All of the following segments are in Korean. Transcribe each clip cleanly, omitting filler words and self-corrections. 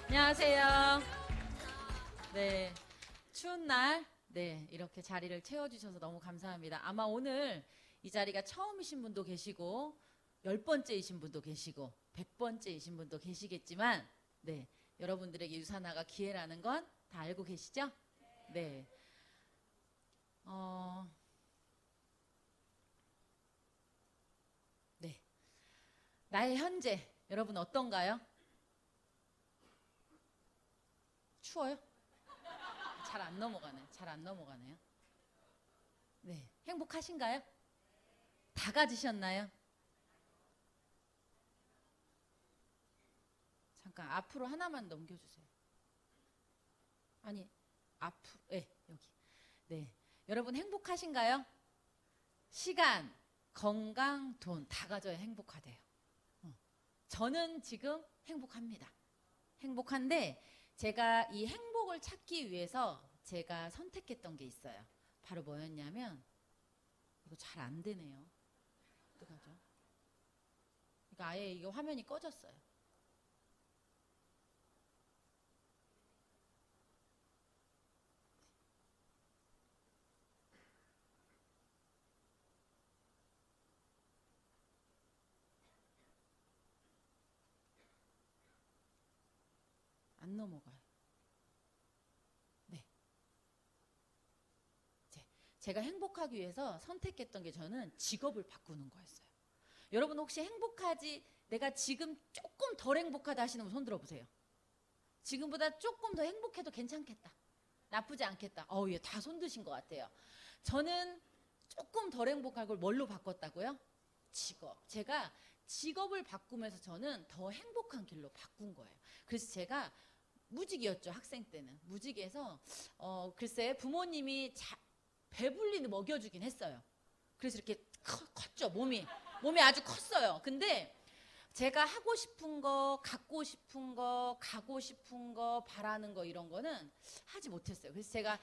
안녕하세요. 네, 추운 날, 네, 이렇게 자리를 채워주셔서 너무 감사합니다. 아마 오늘 이 자리가 처음이신 분도 계시고, 10번째이신 분도 계시고, 100번째이신 분도 계시겠지만, 네, 여러분들에게 유산화가 기회라는 건 다 알고 계시죠? 네. 네. 나의 현재, 여러분 어떤가요? 추워요? 잘 안 넘어가네. 잘 안 넘어가네요. 네. 행복하신가요? 다 가지셨나요? 잠깐 앞으로 하나만 넘겨주세요. 아니, 앞으로, 네, 여기. 네. 여러분 행복하신가요? 시간, 건강, 돈 다 가져야 행복하대요. 저는 지금 행복합니다. 행복한데 제가 이 행복을 찾기 위해서 제가 선택했던 게 있어요. 바로 뭐였냐면 이거 잘 안 되네요. 어떡하죠? 그러니까 아예 이거 화면이 꺼졌어요. 안 넘어가요. 네. 제가 행복하기 위해서 선택했던 게 저는 직업을 바꾸는 거였어요. 여러분 혹시 행복하지 내가 지금 조금 덜 행복하다 하시는 분 손 들어보세요. 지금보다 조금 더 행복해도 괜찮겠다. 나쁘지 않겠다. 예, 다 손 드신 것 같아요. 저는 조금 덜 행복한 걸 뭘로 바꿨다고요? 직업. 제가 직업을 바꾸면서 저는 더 행복한 길로 바꾼 거예요. 그래서 제가 무직이었죠. 학생 때는. 무직에서 글쎄 부모님이 배불리 먹여주긴 했어요. 그래서 이렇게 컸죠. 몸이 아주 컸어요. 근데 제가 하고 싶은 거, 갖고 싶은 거, 가고 싶은 거, 바라는 거 이런 거는 하지 못했어요. 그래서 제가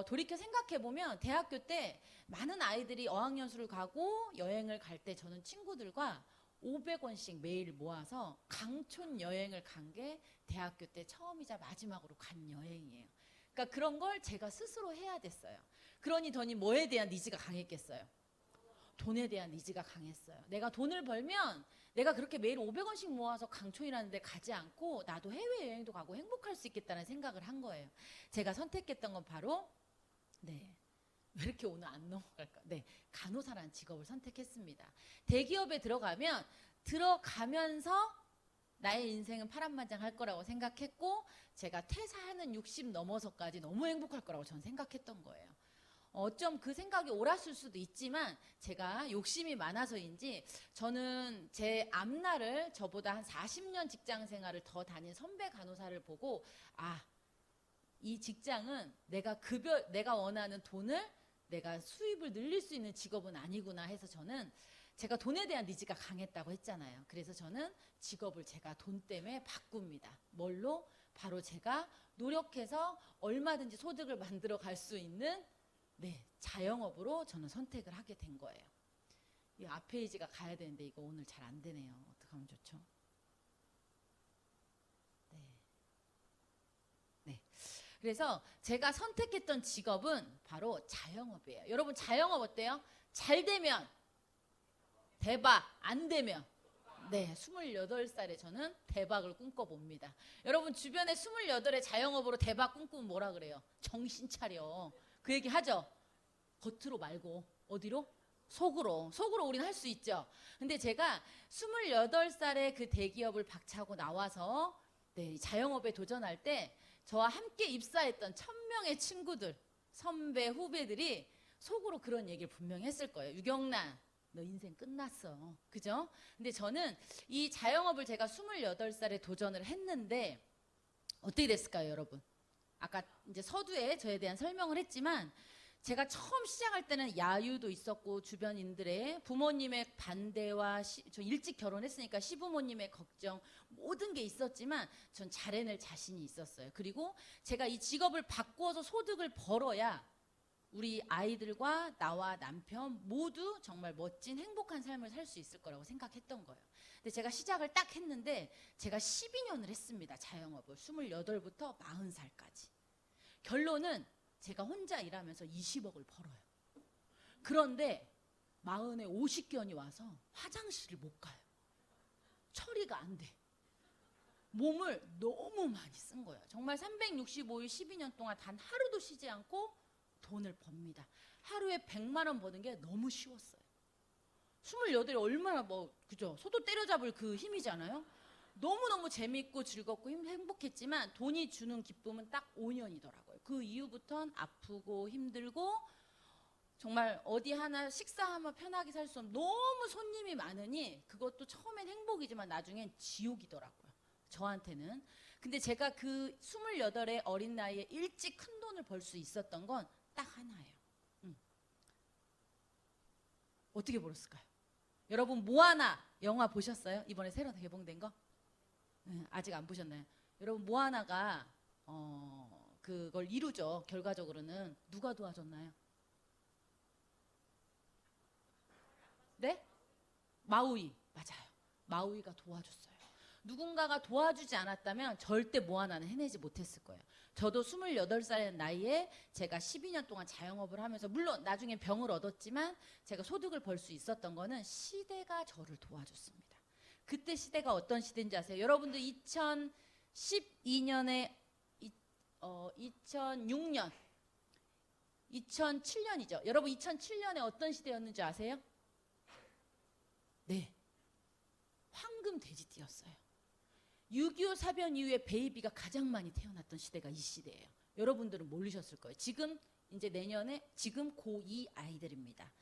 돌이켜 생각해보면 대학교 때 많은 아이들이 어학연수를 가고 여행을 갈 때 저는 친구들과 500원씩 매일 모아서 강촌 여행을 간 게 대학교 때 처음이자 마지막으로 간 여행이에요. 그러니까 그런 걸 제가 스스로 해야 됐어요. 그러니 더니 뭐에 대한 니즈가 강했겠어요? 돈에 대한 니즈가 강했어요. 내가 돈을 벌면 내가 그렇게 매일 500원씩 모아서 강촌이라는 데 가지 않고 나도 해외여행도 가고 행복할 수 있겠다는 생각을 한 거예요. 제가 선택했던 건 바로 네. 왜 이렇게 오늘 안 넘어갈까? 네, 간호사라는 직업을 선택했습니다. 대기업에 들어가면서 나의 인생은 파란만장할 거라고 생각했고 제가 퇴사하는 60 넘어서까지 너무 행복할 거라고 저는 생각했던 거예요. 어쩜 그 생각이 옳았을 수도 있지만 제가 욕심이 많아서인지 저는 제 앞날을 저보다 한 40년 직장 생활을 더 다닌 선배 간호사를 보고 이 직장은 내가 원하는 돈을 내가 수입을 늘릴 수 있는 직업은 아니구나 해서 저는 제가 돈에 대한 니즈가 강했다고 했잖아요. 그래서 저는 직업을 제가 돈 때문에 바꿉니다. 뭘로? 바로 제가 노력해서 얼마든지 소득을 만들어 갈 수 있는 자영업으로 저는 선택을 하게 된 거예요. 이 앞 페이지가 가야 되는데 이거 오늘 잘 안 되네요. 어떡하면 좋죠? 네. 그래서 제가 선택했던 직업은 바로 자영업이에요. 여러분 자영업 어때요? 잘 되면 대박, 안 되면 28살에 저는 대박을 꿈꿔봅니다. 여러분 주변에 28에 자영업으로 대박 꿈꾸면 뭐라 그래요? 정신 차려. 그 얘기 하죠? 겉으로 말고 어디로? 속으로 우리는 할 수 있죠. 근데 제가 28살에 그 대기업을 박차고 나와서 자영업에 도전할 때 저와 함께 입사했던 1000명의 친구들, 선배, 후배들이 속으로 그런 얘기를 분명히 했을 거예요. 유경란, 너 인생 끝났어. 그죠? 근데 저는 이 자영업을 제가 28살에 도전을 했는데 어떻게 됐을까요, 여러분? 아까 이제 서두에 저에 대한 설명을 했지만 제가 처음 시작할 때는 야유도 있었고 주변인들의 부모님의 반대와 저 일찍 결혼했으니까 시부모님의 걱정 모든 게 있었지만 전 잘 해낼 자신이 있었어요. 그리고 제가 이 직업을 바꾸어서 소득을 벌어야 우리 아이들과 나와 남편 모두 정말 멋진 행복한 삶을 살 수 있을 거라고 생각했던 거예요. 근데 제가 시작을 딱 했는데 제가 12년을 했습니다. 자영업을 28부터 40살까지. 결론은 제가 혼자 일하면서 20억을 벌어요. 그런데 40에 50견이 와서 화장실을 못 가요. 처리가 안 돼. 몸을 너무 많이 쓴 거예요. 정말 365일 12년 동안 단 하루도 쉬지 않고 돈을 법니다. 하루에 100만 원 버는 게 너무 쉬웠어요. 28이 얼마나 그죠? 소도 때려잡을 그 힘이잖아요. 너무너무 재밌고 즐겁고 행복했지만 돈이 주는 기쁨은 딱 5년이더라고요. 그 이후부터는 아프고 힘들고 정말 어디 하나 식사하면 편하게 살 수 없는 너무 손님이 많으니 그것도 처음엔 행복이지만 나중엔 지옥이더라고요. 저한테는. 근데 제가 그 28의 어린 나이에 일찍 큰 돈을 벌 수 있었던 건 딱 하나예요. 어떻게 벌었을까요? 여러분 모아나 영화 보셨어요? 이번에 새로 개봉된 거? 아직 안 보셨나요? 여러분 모아나가 그걸 이루죠. 결과적으로는 누가 도와줬나요? 네? 마우이. 맞아요. 마우이가 도와줬어요. 누군가가 도와주지 않았다면 절대 모아나는 해내지 못했을 거예요. 저도 28살 나이에 제가 12년 동안 자영업을 하면서 물론 나중에 병을 얻었지만 제가 소득을 벌 수 있었던 거는 시대가 저를 도와줬습니다. 그때 시대가 어떤 시대인지 아세요? 여러분들 2012년에 2006년 2007년이죠. 여러분 2007년에 어떤 시대였는지 아세요? 네. 황금 돼지띠였어요. 6.25 사변 이후에 베이비가 가장 많이 태어났던 시대가 이 시대예요. 여러분들은 모르셨을 거예요. 지금 이제 내년에 지금 고2 아이들입니다.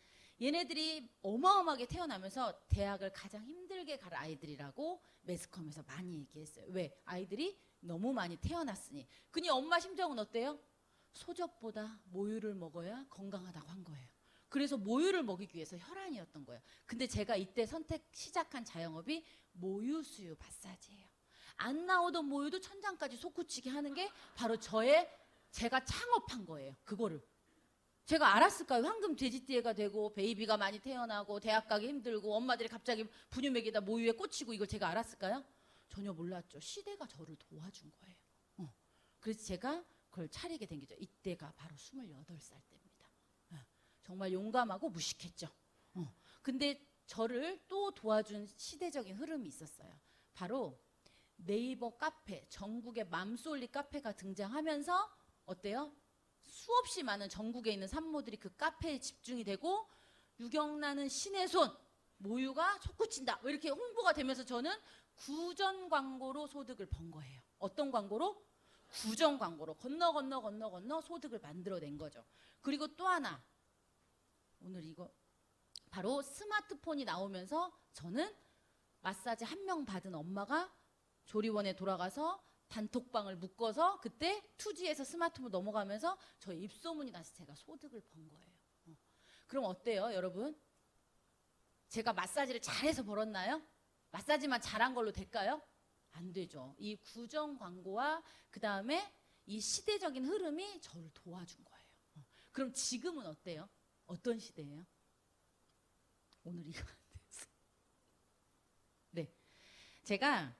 얘네들이 어마어마하게 태어나면서 대학을 가장 힘들게 갈 아이들이라고 매스컴에서 많이 얘기했어요. 왜? 아이들이 너무 많이 태어났으니. 그니 엄마 심정은 어때요? 소적보다 모유를 먹어야 건강하다고 한 거예요. 그래서 모유를 먹이기 위해서 혈안이었던 거예요. 근데 제가 이때 시작한 자영업이 모유수유 마사지예요. 안 나오던 모유도 천장까지 솟구치게 하는 게 바로 제가 창업한 거예요. 그거를. 제가 알았을까요? 황금 돼지띠가 되고 베이비가 많이 태어나고 대학 가기 힘들고 엄마들이 갑자기 분유맥에다 모유에 꽂히고 이걸 제가 알았을까요? 전혀 몰랐죠. 시대가 저를 도와준 거예요. 그래서 제가 그걸 차리게 된 거죠. 이때가 바로 28살 때입니다. 정말 용감하고 무식했죠. 근데 저를 또 도와준 시대적인 흐름이 있었어요. 바로 네이버 카페, 전국의 맘솔리 카페가 등장하면서 어때요? 수없이 많은 전국에 있는 산모들이 그 카페에 집중이 되고 유경란은 신의 손, 모유가 솟구친다 이렇게 홍보가 되면서 저는 구전 광고로 소득을 번 거예요. 어떤 광고로? 구전 광고로 건너 소득을 만들어낸 거죠. 그리고 또 하나 오늘 이거 바로 스마트폰이 나오면서 저는 마사지 한 명 받은 엄마가 조리원에 돌아가서 단톡방을 묶어서 그때 2G에서 스마트폰 넘어가면서 저희 입소문이 나서 제가 소득을 번 거예요. 그럼 어때요, 여러분? 제가 마사지를 잘해서 벌었나요? 마사지만 잘한 걸로 될까요? 안 되죠. 이 구정 광고와 그 다음에 이 시대적인 흐름이 저를 도와준 거예요. 그럼 지금은 어때요? 어떤 시대예요? 오늘 이거 안 됐어. 네, 제가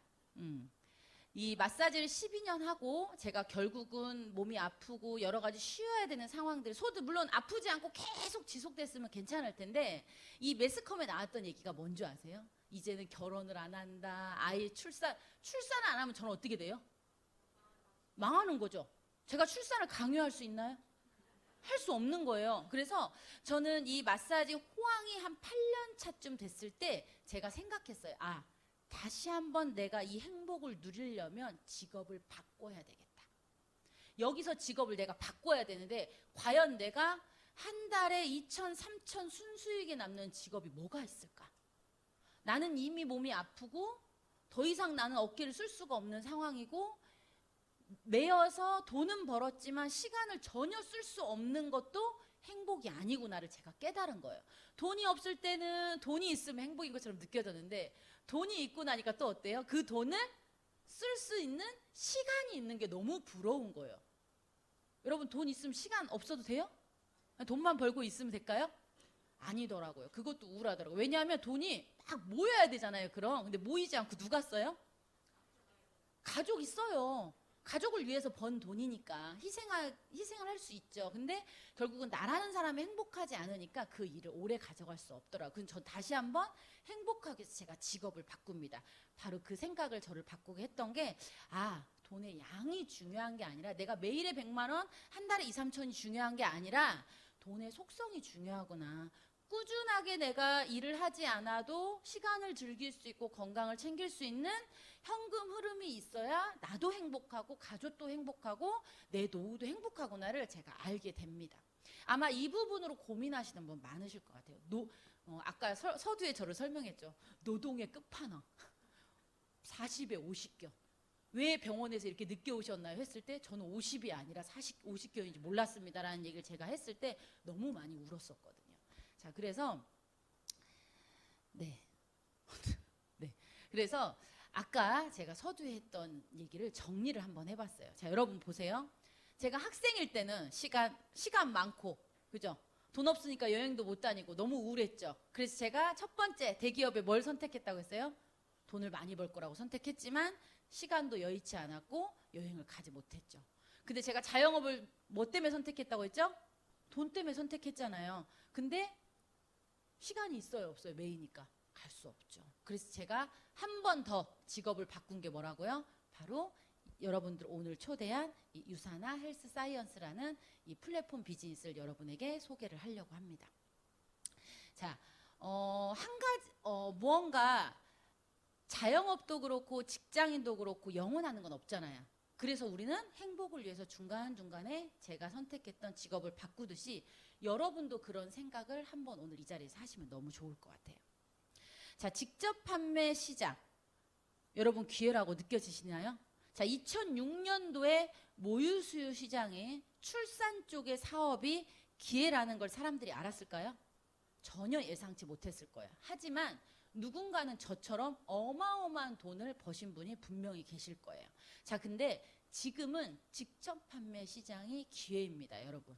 이 마사지를 12년 하고 제가 결국은 몸이 아프고 여러 가지 쉬어야 되는 상황들 물론 아프지 않고 계속 지속됐으면 괜찮을 텐데 이 매스컴에 나왔던 얘기가 뭔지 아세요? 이제는 결혼을 안 한다. 아이 출산 안 하면 저는 어떻게 돼요? 망하는 거죠. 제가 출산을 강요할 수 있나요? 할 수 없는 거예요. 그래서 저는 이 마사지 호황이 한 8년 차쯤 됐을 때 제가 생각했어요. 다시 한번 내가 이 행복을 누리려면 직업을 바꿔야 되겠다. 여기서 직업을 내가 바꿔야 되는데 과연 내가 한 달에 2천, 3천 순수익이 남는 직업이 뭐가 있을까? 나는 이미 몸이 아프고 더 이상 나는 어깨를 쓸 수가 없는 상황이고 매여서 돈은 벌었지만 시간을 전혀 쓸 수 없는 것도 행복이 아니구나를 제가 깨달은 거예요. 돈이 없을 때는 돈이 있으면 행복인 것처럼 느껴졌는데 돈이 있고 나니까 또 어때요? 그 돈을 쓸 수 있는 시간이 있는 게 너무 부러운 거예요. 여러분 돈 있으면 시간 없어도 돼요? 돈만 벌고 있으면 될까요? 아니더라고요. 그것도 우울하더라고요. 왜냐하면 돈이 막 모여야 되잖아요. 그럼. 근데 모이지 않고 누가 써요? 가족이 써요. 가족을 위해서 번 돈이니까 희생을 할 수 있죠. 근데 결국은 나라는 사람이 행복하지 않으니까 그 일을 오래 가져갈 수 없더라고요. 그래서 전 다시 한번 행복하기 위해서 제가 직업을 바꿉니다. 바로 그 생각을 저를 바꾸게 했던 게, 돈의 양이 중요한 게 아니라, 내가 매일에 100만 원, 한 달에 2, 3천이 중요한 게 아니라 돈의 속성이 중요하구나. 꾸준하게 내가 일을 하지 않아도 시간을 즐길 수 있고 건강을 챙길 수 있는 현금 흐름이 있어야 나도 행복하고 가족도 행복하고 내 노후도 행복하구나를 제가 알게 됩니다. 아마 이 부분으로 고민하시는 분 많으실 것 같아요. 아까 서두에 저를 설명했죠. 노동의 끝판왕. 40에 50견. 왜 병원에서 이렇게 늦게 오셨나요? 했을 때 저는 50이 아니라 50견인지 몰랐습니다라는 얘기를 제가 했을 때 너무 많이 울었었거든요. 자, 그래서 네. 그래서 아까 제가 서두에 했던 얘기를 정리를 한번 해봤어요. 자, 여러분 보세요. 제가 학생일 때는 시간 많고, 그죠? 돈 없으니까 여행도 못 다니고 너무 우울했죠. 그래서 제가 첫 번째 대기업에 뭘 선택했다고 했어요? 돈을 많이 벌 거라고 선택했지만 시간도 여의치 않았고 여행을 가지 못했죠. 근데 제가 자영업을 뭐 때문에 선택했다고 했죠? 돈 때문에 선택했잖아요. 근데 시간이 있어요, 없어요? 매이니까 갈 수 없죠. 그래서 제가 한 번 더 직업을 바꾼 게 뭐라고요? 바로 여러분들 오늘 초대한 이 유사나 헬스 사이언스라는 이 플랫폼 비즈니스를 여러분에게 소개를 하려고 합니다. 자, 한 가지 무언가 자영업도 그렇고 직장인도 그렇고 영원하는 건 없잖아요. 그래서 우리는 행복을 위해서 중간중간에 제가 선택했던 직업을 바꾸듯이 여러분도 그런 생각을 한번 오늘 이 자리에서 하시면 너무 좋을 것 같아요. 자, 직접 판매 시장. 여러분 기회라고 느껴지시나요? 자, 2006년도에 모유수유 시장에 출산 쪽의 사업이 기회라는 걸 사람들이 알았을까요? 전혀 예상치 못했을 거예요. 하지만 누군가는 저처럼 어마어마한 돈을 버신 분이 분명히 계실 거예요. 자, 근데 지금은 직접 판매 시장이 기회입니다, 여러분.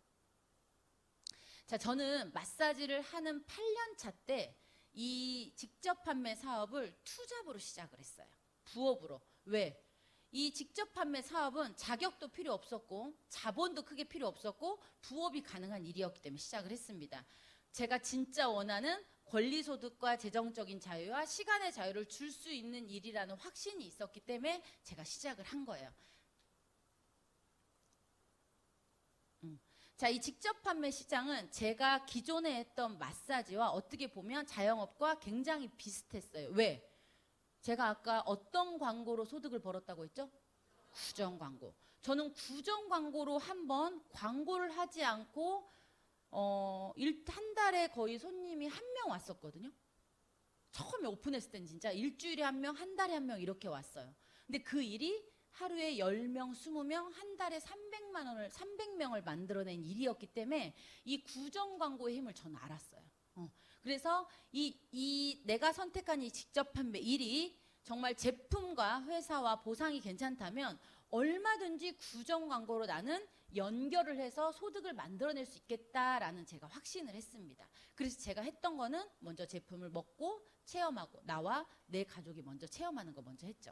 자, 저는 마사지를 하는 8년 차 때 이 직접 판매 사업을 투잡으로 시작을 했어요. 부업으로. 왜? 이 직접 판매 사업은 자격도 필요 없었고 자본도 크게 필요 없었고 부업이 가능한 일이었기 때문에 시작을 했습니다. 제가 진짜 원하는 권리소득과 재정적인 자유와 시간의 자유를 줄 수 있는 일이라는 확신이 있었기 때문에 제가 시작을 한 거예요. 자, 이 직접 판매 시장은 제가 기존에 했던 마사지와 어떻게 보면 자영업과 굉장히 비슷했어요. 왜? 제가 아까 어떤 광고로 소득을 벌었다고 했죠? 구정 광고. 저는 구정 광고로 한번 광고를 하지 않고 한 달에 거의 손님이 1명 왔었거든요. 처음에 오픈했을 땐 진짜 일주일에 1명, 한 달에 1명 이렇게 왔어요. 근데 그 일이 하루에 10명, 20명, 한 달에 300명을 만들어낸 일이었기 때문에 이 구정 광고의 힘을 저는 알았어요. 그래서 내가 선택한 이 직접 판매 일이 정말 제품과 회사와 보상이 괜찮다면 얼마든지 구정 광고로 나는 연결을 해서 소득을 만들어낼 수 있겠다라는 제가 확신을 했습니다. 그래서 제가 했던 거는 먼저 제품을 먹고 체험하고 나와 내 가족이 먼저 체험하는 거 먼저 했죠.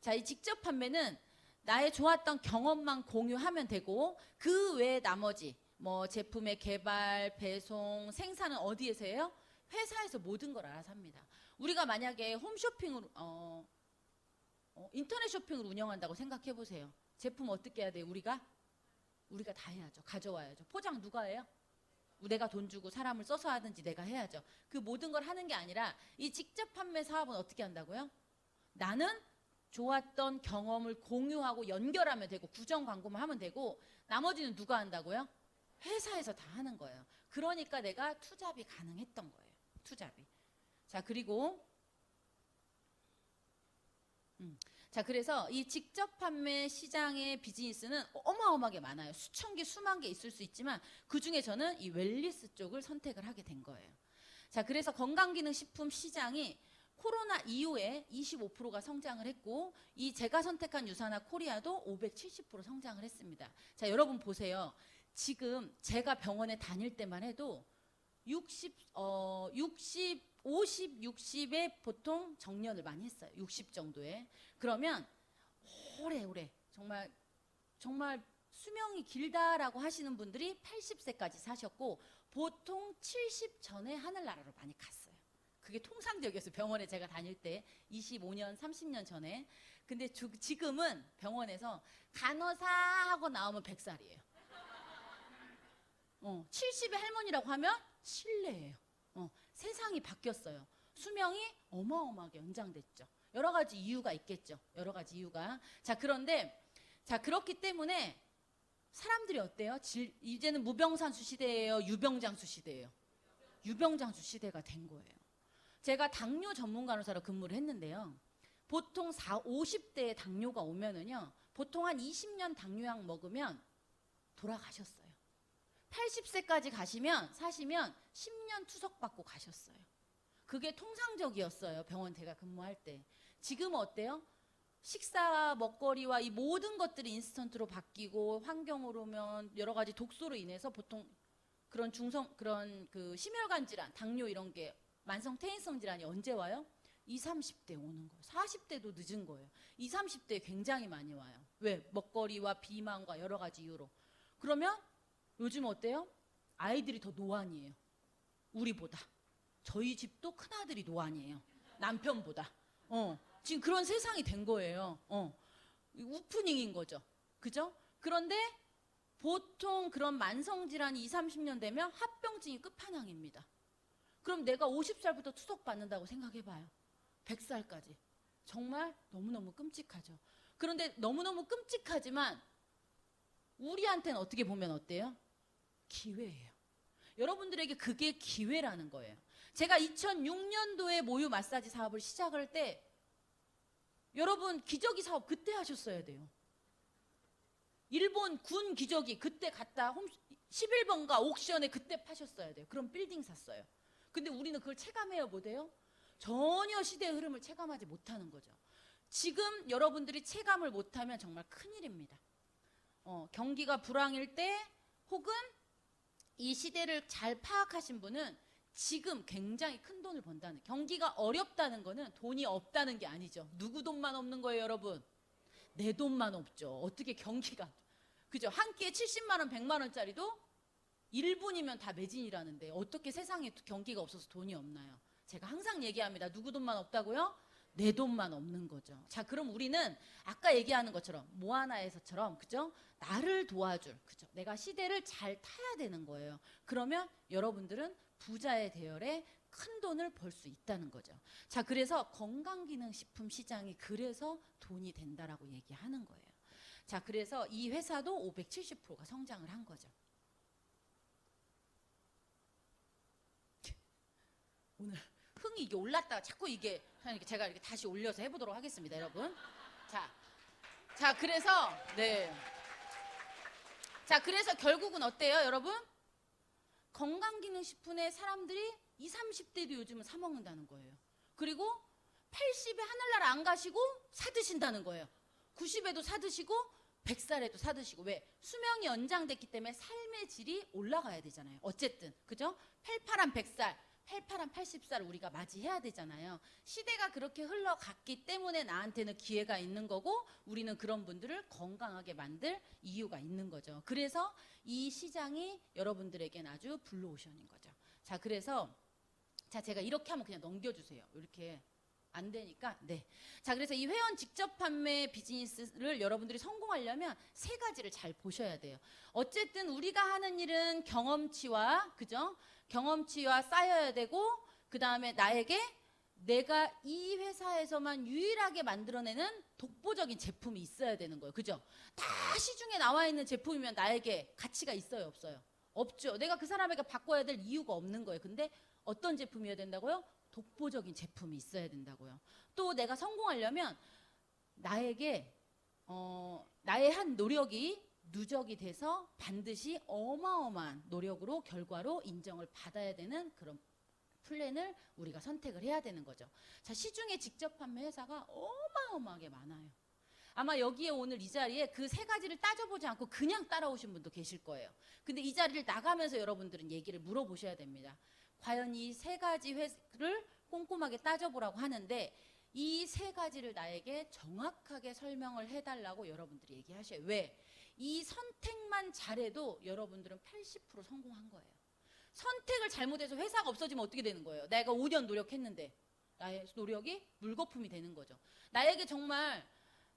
자, 이 직접 판매는 나의 좋았던 경험만 공유하면 되고 그 외에 나머지 뭐 제품의 개발, 배송, 생산은 어디에서 해요? 회사에서 모든 걸 알아서 합니다. 우리가 만약에 홈쇼핑을 인터넷 쇼핑을 운영한다고 생각해 보세요. 제품 어떻게 해야 돼요? 우리가 다 해야죠. 가져와야죠. 포장 누가 해요? 내가 돈 주고 사람을 써서 하든지 내가 해야죠. 그 모든 걸 하는 게 아니라 이 직접 판매 사업은 어떻게 한다고요? 나는 좋았던 경험을 공유하고 연결하면 되고 구정 광고만 하면 되고 나머지는 누가 한다고요? 회사에서 다 하는 거예요. 그러니까 내가 투잡이 가능했던 거예요. 투잡이. 자, 그리고 자, 그래서 이 직접 판매 시장의 비즈니스는 어마어마하게 많아요. 수천 개, 수만 개 있을 수 있지만 그중에 저는 이 웰니스 쪽을 선택을 하게 된 거예요. 자, 그래서 건강기능식품 시장이 코로나 이후에 25%가 성장을 했고 이 제가 선택한 유사나 코리아도 570% 성장을 했습니다. 자, 여러분 보세요. 지금 제가 병원에 다닐 때만 해도 50, 60에 보통 정년을 많이 했어요. 60 정도에. 그러면 오래오래 정말 수명이 길다라고 하시는 분들이 80세까지 사셨고 보통 70 전에 하늘나라로 많이 갔어요. 그게 통상적이었어요. 병원에 제가 다닐 때 25년, 30년 전에. 근데 지금은 병원에서 간호사 하고 나오면 100살이에요. 70의 할머니라고 하면 실례예요. 세상이 바뀌었어요. 수명이 어마어마하게 연장됐죠. 여러 가지 이유가 있겠죠. 여러 가지 이유가. 자, 그런데 그렇기 때문에 사람들이 어때요? 이제는 무병산수 시대예요? 유병장수 시대예요? 유병장수 시대가 된 거예요. 제가 당뇨 전문 간호사로 근무를 했는데요. 보통 50대에 당뇨가 오면은요. 보통 한 20년 당뇨약 먹으면 돌아가셨어요. 80세까지 사시면 10년 투석받고 가셨어요. 그게 통상적이었어요. 병원 제가 근무할 때. 지금은 어때요? 식사, 먹거리와 이 모든 것들이 인스턴트로 바뀌고 환경으로면 여러 가지 독소로 인해서 보통 그런 그 심혈관 질환, 당뇨 이런 게 만성 퇴행성 질환이 언제 와요? 20, 30대 오는 거예요. 40대도 늦은 거예요. 20, 30대에 굉장히 많이 와요. 왜? 먹거리와 비만과 여러 가지 이유로. 그러면 요즘 어때요? 아이들이 더 노안이에요. 우리보다. 저희 집도 큰아들이 노안이에요. 남편보다. 지금 그런 세상이 된 거예요. 우프닝인 거죠. 그죠? 그런데 보통 그런 만성질환이 20, 30년 되면 합병증이 끝판왕입니다. 그럼 내가 50살부터 투석받는다고 생각해봐요. 100살까지. 정말 너무너무 끔찍하죠. 그런데 너무너무 끔찍하지만 우리한테는 어떻게 보면 어때요? 기회예요. 여러분들에게 그게 기회라는 거예요. 제가 2006년도에 모유 마사지 사업을 시작할 때 여러분 기저귀 사업 그때 하셨어야 돼요. 일본 군 기저귀 그때 갔다 11번가 옥션에 그때 파셨어야 돼요. 그럼 빌딩 샀어요. 근데 우리는 그걸 체감해요 못해요? 전혀 시대의 흐름을 체감하지 못하는 거죠. 지금 여러분들이 체감을 못하면 정말 큰일입니다. 경기가 불황일 때 혹은 이 시대를 잘 파악하신 분은 지금 굉장히 큰 돈을 번다는, 경기가 어렵다는 거는 돈이 없다는 게 아니죠. 누구 돈만 없는 거예요, 여러분? 내 돈만 없죠. 어떻게 경기가, 그죠? 한 끼에 70만 원, 100만 원짜리도 1분이면 다 매진이라는데 어떻게 세상에 경기가 없어서 돈이 없나요? 제가 항상 얘기합니다. 누구 돈만 없다고요? 내 돈만 없는 거죠. 자, 그럼 우리는 아까 얘기하는 것처럼 모아나에서처럼, 그죠? 나를 도와줄, 그죠? 내가 시대를 잘 타야 되는 거예요. 그러면 여러분들은 부자의 대열에 큰 돈을 벌 수 있다는 거죠. 자, 그래서 건강기능식품 시장이 그래서 돈이 된다라고 얘기하는 거예요. 자, 그래서 이 회사도 570%가 성장을 한 거죠. 오늘 흥이 이게 올랐다가 자꾸 이게 제가 이렇게 다시 올려서 해보도록 하겠습니다, 여러분. 자, 그래서 네. 자, 그래서 결국은 어때요, 여러분? 건강기능식품에 사람들이 20, 30대도 요즘은 사 먹는다는 거예요. 그리고 80에 하늘나라 안 가시고 사 드신다는 거예요. 90에도 사 드시고 100살에도 사 드시고. 왜? 수명이 연장됐기 때문에 삶의 질이 올라가야 되잖아요. 어쨌든, 그죠? 88한 100살, 88한 80살을 우리가 맞이해야 되잖아요. 시대가 그렇게 흘러갔기 때문에 나한테는 기회가 있는 거고 우리는 그런 분들을 건강하게 만들 이유가 있는 거죠. 그래서 이 시장이 여러분들에겐 아주 블루오션인 거죠. 자, 그래서 제가 이렇게 하면 그냥 넘겨주세요. 이렇게 안 되니까. 네. 자, 그래서 이 회원 직접 판매 비즈니스를 여러분들이 성공하려면 세 가지를 잘 보셔야 돼요. 어쨌든 우리가 하는 일은 경험치와, 그죠? 경험치와 쌓여야 되고, 그 다음에 나에게 내가 이 회사에서만 유일하게 만들어내는 독보적인 제품이 있어야 되는 거예요. 그죠? 다 시중에 나와 있는 제품이면 나에게 가치가 있어요, 없어요? 없죠. 내가 그 사람에게 바꿔야 될 이유가 없는 거예요. 근데 어떤 제품이어야 된다고요? 독보적인 제품이 있어야 된다고요. 또 내가 성공하려면 나의 한 노력이 누적이 돼서 반드시 어마어마한 노력으로 결과로 인정을 받아야 되는 그런 플랜을 우리가 선택을 해야 되는 거죠. 자, 시중에 직접 판매 회사가 어마어마하게 많아요. 아마 여기에 오늘 이 자리에 그 세 가지를 따져보지 않고 그냥 따라오신 분도 계실 거예요. 근데 이 자리를 나가면서 여러분들은 얘기를 물어보셔야 됩니다. 과연 이 세 가지 회를 꼼꼼하게 따져보라고 하는데 이 세 가지를 나에게 정확하게 설명을 해달라고 여러분들이 얘기하셔요. 왜? 이 선택만 잘해도 여러분들은 80% 성공한 거예요. 선택을 잘못해서 회사가 없어지면 어떻게 되는 거예요? 내가 5년 노력했는데 나의 노력이 물거품이 되는 거죠. 나에게 정말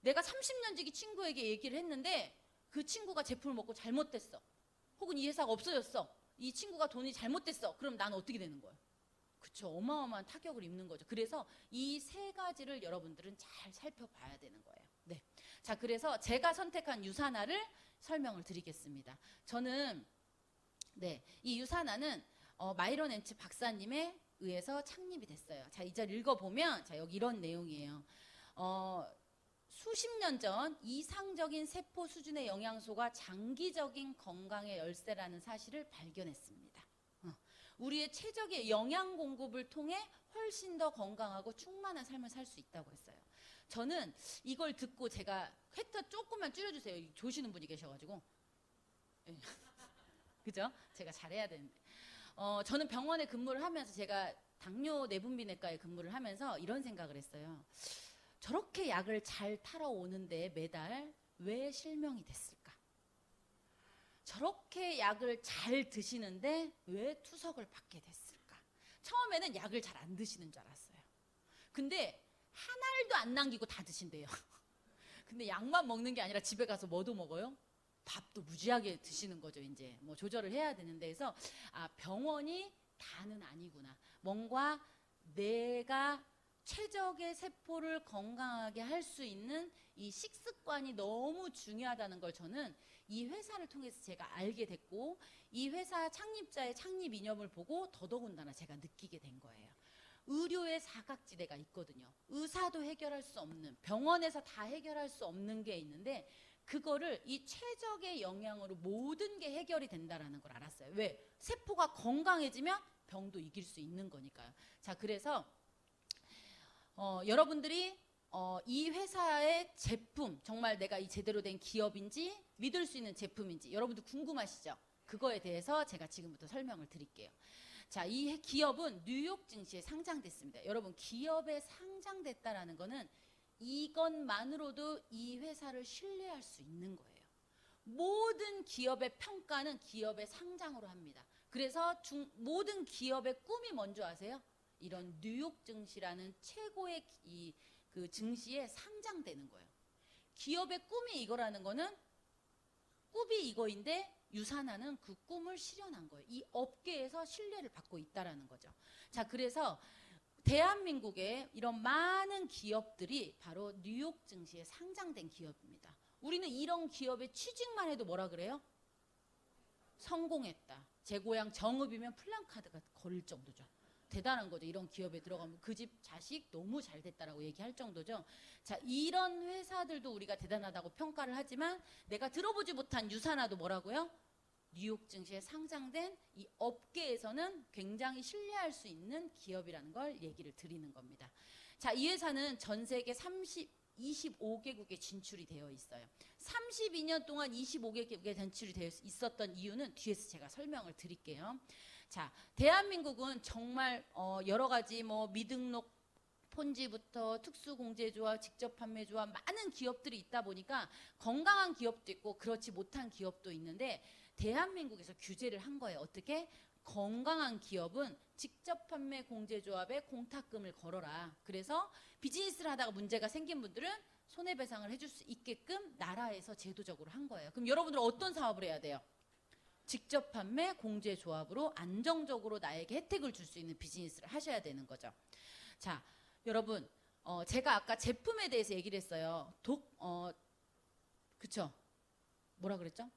내가 30년지기 친구에게 얘기를 했는데 그 친구가 제품을 먹고 잘못됐어. 혹은 이 회사가 없어졌어. 이 친구가 돈이 잘못됐어. 그럼 나는 어떻게 되는 거예요? 그쵸. 어마어마한 타격을 입는 거죠. 그래서 이 세 가지를 여러분들은 잘 살펴봐야 되는 거예요. 네. 자, 그래서 제가 선택한 유산화를 설명을 드리겠습니다. 저는 이 유산화는 마이런 앤츠 박사님에 의해서 창립이 됐어요. 자, 이 절 읽어보면 자, 여기 이런 내용이에요. 수십 년 전 이상적인 세포 수준의 영양소가 장기적인 건강의 열쇠라는 사실을 발견했습니다. 우리의 최적의 영양 공급을 통해 훨씬 더 건강하고 충만한 삶을 살 수 있다고 했어요. 저는 이걸 듣고 제가 퀘터 조금만 줄여주세요. 조시는 분이 계셔가지고. 네. 그죠? 제가 잘해야 되는데. 저는 병원에 근무를 하면서 제가 당뇨 내분비내과에 근무를 하면서 이런 생각을 했어요. 저렇게 약을 잘 타러오는데 매달 왜 실명이 됐을까? 저렇게 약을 잘 드시는데 왜 투석을 받게 됐을까? 처음에는 약을 잘 안 드시는 줄 알았어요. 근데 한 알도 안 남기고 다 드신대요. 근데 약만 먹는 게 아니라 집에 가서 뭐도 먹어요? 밥도 무지하게 드시는 거죠. 이제 뭐 조절을 해야 되는데, 그래서 병원이 다는 아니구나. 뭔가 내가 최적의 세포를 건강하게 할 수 있는 이 식습관이 너무 중요하다는 걸 저는 이 회사를 통해서 제가 알게 됐고, 이 회사 창립자의 창립 이념을 보고 더더군다나 제가 느끼게 된 거예요. 의료의 사각지대가 있거든요. 의사도 해결할 수 없는, 병원에서 다 해결할 수 없는 게 있는데, 그거를 이 최적의 영양으로 모든 게 해결이 된다는 걸 알았어요. 왜? 세포가 건강해지면 병도 이길 수 있는 거니까요. 자, 그래서 여러분들이 이 회사의 제품, 정말 내가 이 제대로 된 기업인지 믿을 수 있는 제품인지 여러분들 궁금하시죠? 그거에 대해서 제가 지금부터 설명을 드릴게요. 자, 이 기업은 뉴욕 증시에 상장됐습니다. 여러분, 기업에 상장됐다라는 거는 이것만으로도 이 회사를 신뢰할 수 있는 거예요. 모든 기업의 평가는 기업의 상장으로 합니다. 그래서 모든 기업의 꿈이 뭔지 아세요? 이런 뉴욕 증시라는 최고의 그 증시에 상장되는 거예요. 기업의 꿈이 이거라는 거는 꿈이 이거인데 유산화는 그 꿈을 실현한 거예요. 이 업계에서 신뢰를 받고 있다라는 거죠. 자, 그래서 대한민국의 이런 많은 기업들이 바로 뉴욕 증시에 상장된 기업입니다. 우리는 이런 기업의 취직만 해도 뭐라 그래요? 성공했다. 제 고향 정읍이면 플랜카드가 걸릴 정도죠. 대단한 거죠. 이런 기업에 들어가면 그 집 자식 너무 잘 됐다라고 얘기할 정도죠. 자, 이런 회사들도 우리가 대단하다고 평가를 하지만 내가 들어보지 못한 유산화도 뭐라고요? 뉴욕 증시에 상장된 이 업계에서는 굉장히 신뢰할 수 있는 기업이라는 걸 얘기를 드리는 겁니다. 자, 이 회사는 전 세계 25개국에 진출이 되어 있어요. 32년 동안 25개국에 진출이 되어 있었던 이유는 뒤에서 제가 설명을 드릴게요. 자, 대한민국은 정말 여러 가지 뭐 미등록 폰지부터 특수공제조합, 직접 판매조합 많은 기업들이 있다 보니까 건강한 기업도 있고 그렇지 못한 기업도 있는데 대한민국에서 규제를 한 거예요. 어떻게? 건강한 기업은 직접 판매 공제조합에 공탁금을 걸어라. 그래서 비즈니스를 하다가 문제가 생긴 분들은 손해배상을 해줄 수 있게끔 나라에서 제도적으로 한 거예요. 그럼 여러분들은 어떤 사업을 해야 돼요? 직접 판매 공제조합으로 안정적으로 나에게 혜택을 줄 수 있는 비즈니스를 하셔야 되는 거죠. 자, 여러분, 제가 아까 제품에 대해서 얘기를 했어요. 그쵸? 뭐라 그랬죠?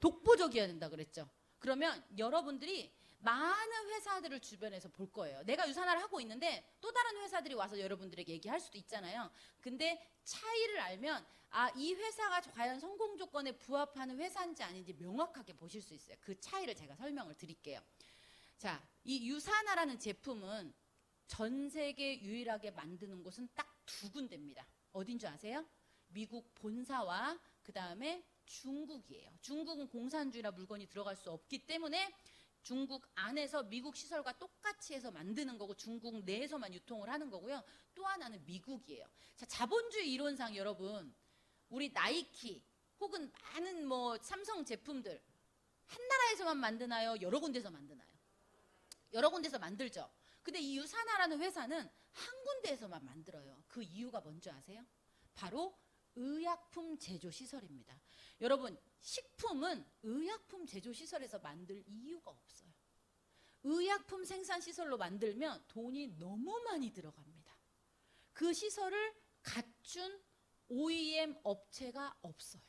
독보적이어야 된다 그랬죠. 그러면 여러분들이 많은 회사들을 주변에서 볼 거예요. 내가 유산화를 하고 있는데 또 다른 회사들이 와서 여러분들에게 얘기할 수도 있잖아요. 근데 차이를 알면 이 회사가 과연 성공 조건에 부합하는 회사인지 아닌지 명확하게 보실 수 있어요. 그 차이를 제가 설명을 드릴게요. 자, 이 유산화라는 제품은 전 세계 유일하게 만드는 곳은 딱 두 군데입니다. 어딘 줄 아세요? 미국 본사와 그 다음에 중국이에요. 중국은 공산주의라 물건이 들어갈 수 없기 때문에 중국 안에서 미국 시설과 똑같이 해서 만드는 거고 중국 내에서만 유통을 하는 거고요. 또 하나는 미국이에요. 자, 자본주의 이론상 여러분 우리 나이키 혹은 많은 뭐 삼성 제품들 한 나라에서만 만드나요? 여러 군데서 만드나요? 여러 군데서 만들죠. 근데 이 유산하라는 회사는 한 군데에서만 만들어요. 그 이유가 뭔지 아세요? 바로 의약품 제조 시설입니다. 여러분, 식품은 의약품 제조 시설에서 만들 이유가 없어요. 의약품 생산 시설로 만들면 돈이 너무 많이 들어갑니다. 그 시설을 갖춘 OEM 업체가 없어요.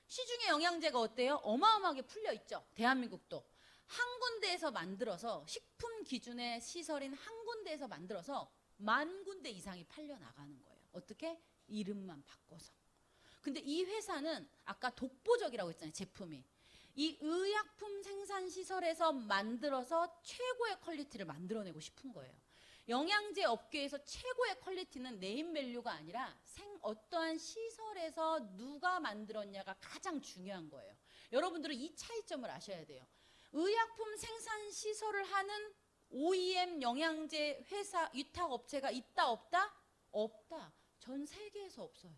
시중에 영양제가 어때요? 어마어마하게 풀려 있죠. 대한민국도. 한 군데에서 만들어서 식품 기준의 시설인 한 군데에서 만들어서 10,000군데 이상이 팔려 나가는 거예요. 어떻게? 이름만 바꿔서. 근데 이 회사는 아까 독보적이라고 했잖아요. 제품이. 이 의약품 생산 시설에서 만들어서 최고의 퀄리티를 만들어내고 싶은 거예요. 영양제 업계에서 최고의 퀄리티는 네임밸류가 아니라 어떠한 시설에서 누가 만들었냐가 가장 중요한 거예요. 여러분들은 이 차이점을 아셔야 돼요. 의약품 생산 시설을 하는 OEM 영양제 회사 위탁 업체가 있다 없다? 없다. 전 세계에서 없어요.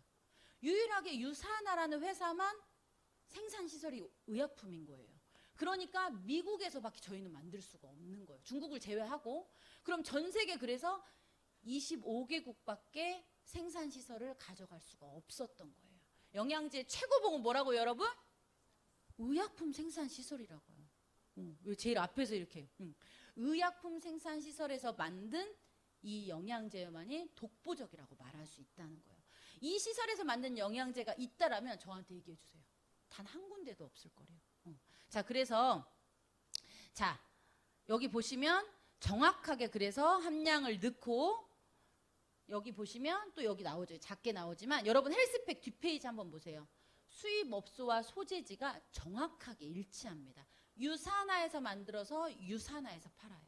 유일하게 유산하라는 회사만 생산 시설이 의약품인 거예요. 그러니까 미국에서밖에 저희는 만들 수가 없는 거예요. 중국을 제외하고. 그럼 전 세계 그래서 25개국밖에 생산 시설을 가져갈 수가 없었던 거예요. 영양제 최고봉은 뭐라고요, 여러분? 의약품 생산 시설이라고요. 왜 제일 앞에서 이렇게 의약품 생산 시설에서 만든 이 영양제만이 독보적이라고 말할 수 있다는 거예요. 이 시설에서 만든 영양제가 있다라면 저한테 얘기해 주세요. 단 한 군데도 없을 거래요. 자, 그래서 자, 여기 보시면 정확하게 그래서 함량을 넣고 여기 보시면 또 여기 나오죠. 작게 나오지만 여러분 헬스팩 뒷페이지 한번 보세요. 수입업소와 소재지가 정확하게 일치합니다. 유산화에서 만들어서 유산화에서 팔아요.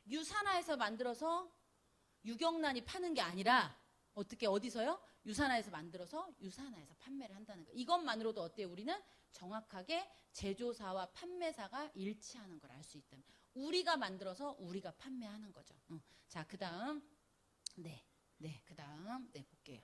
유산화에서 만들어서 유경란이 파는 게 아니라 어떻게 어디서요? 유산화에서 만들어서 유산화에서 판매를 한다는 거예요. 이것만으로도 어때요? 우리는 정확하게 제조사와 판매사가 일치하는 걸 알 수 있다. 우리가 만들어서 우리가 판매하는 거죠. 자, 그다음 그다음 볼게요.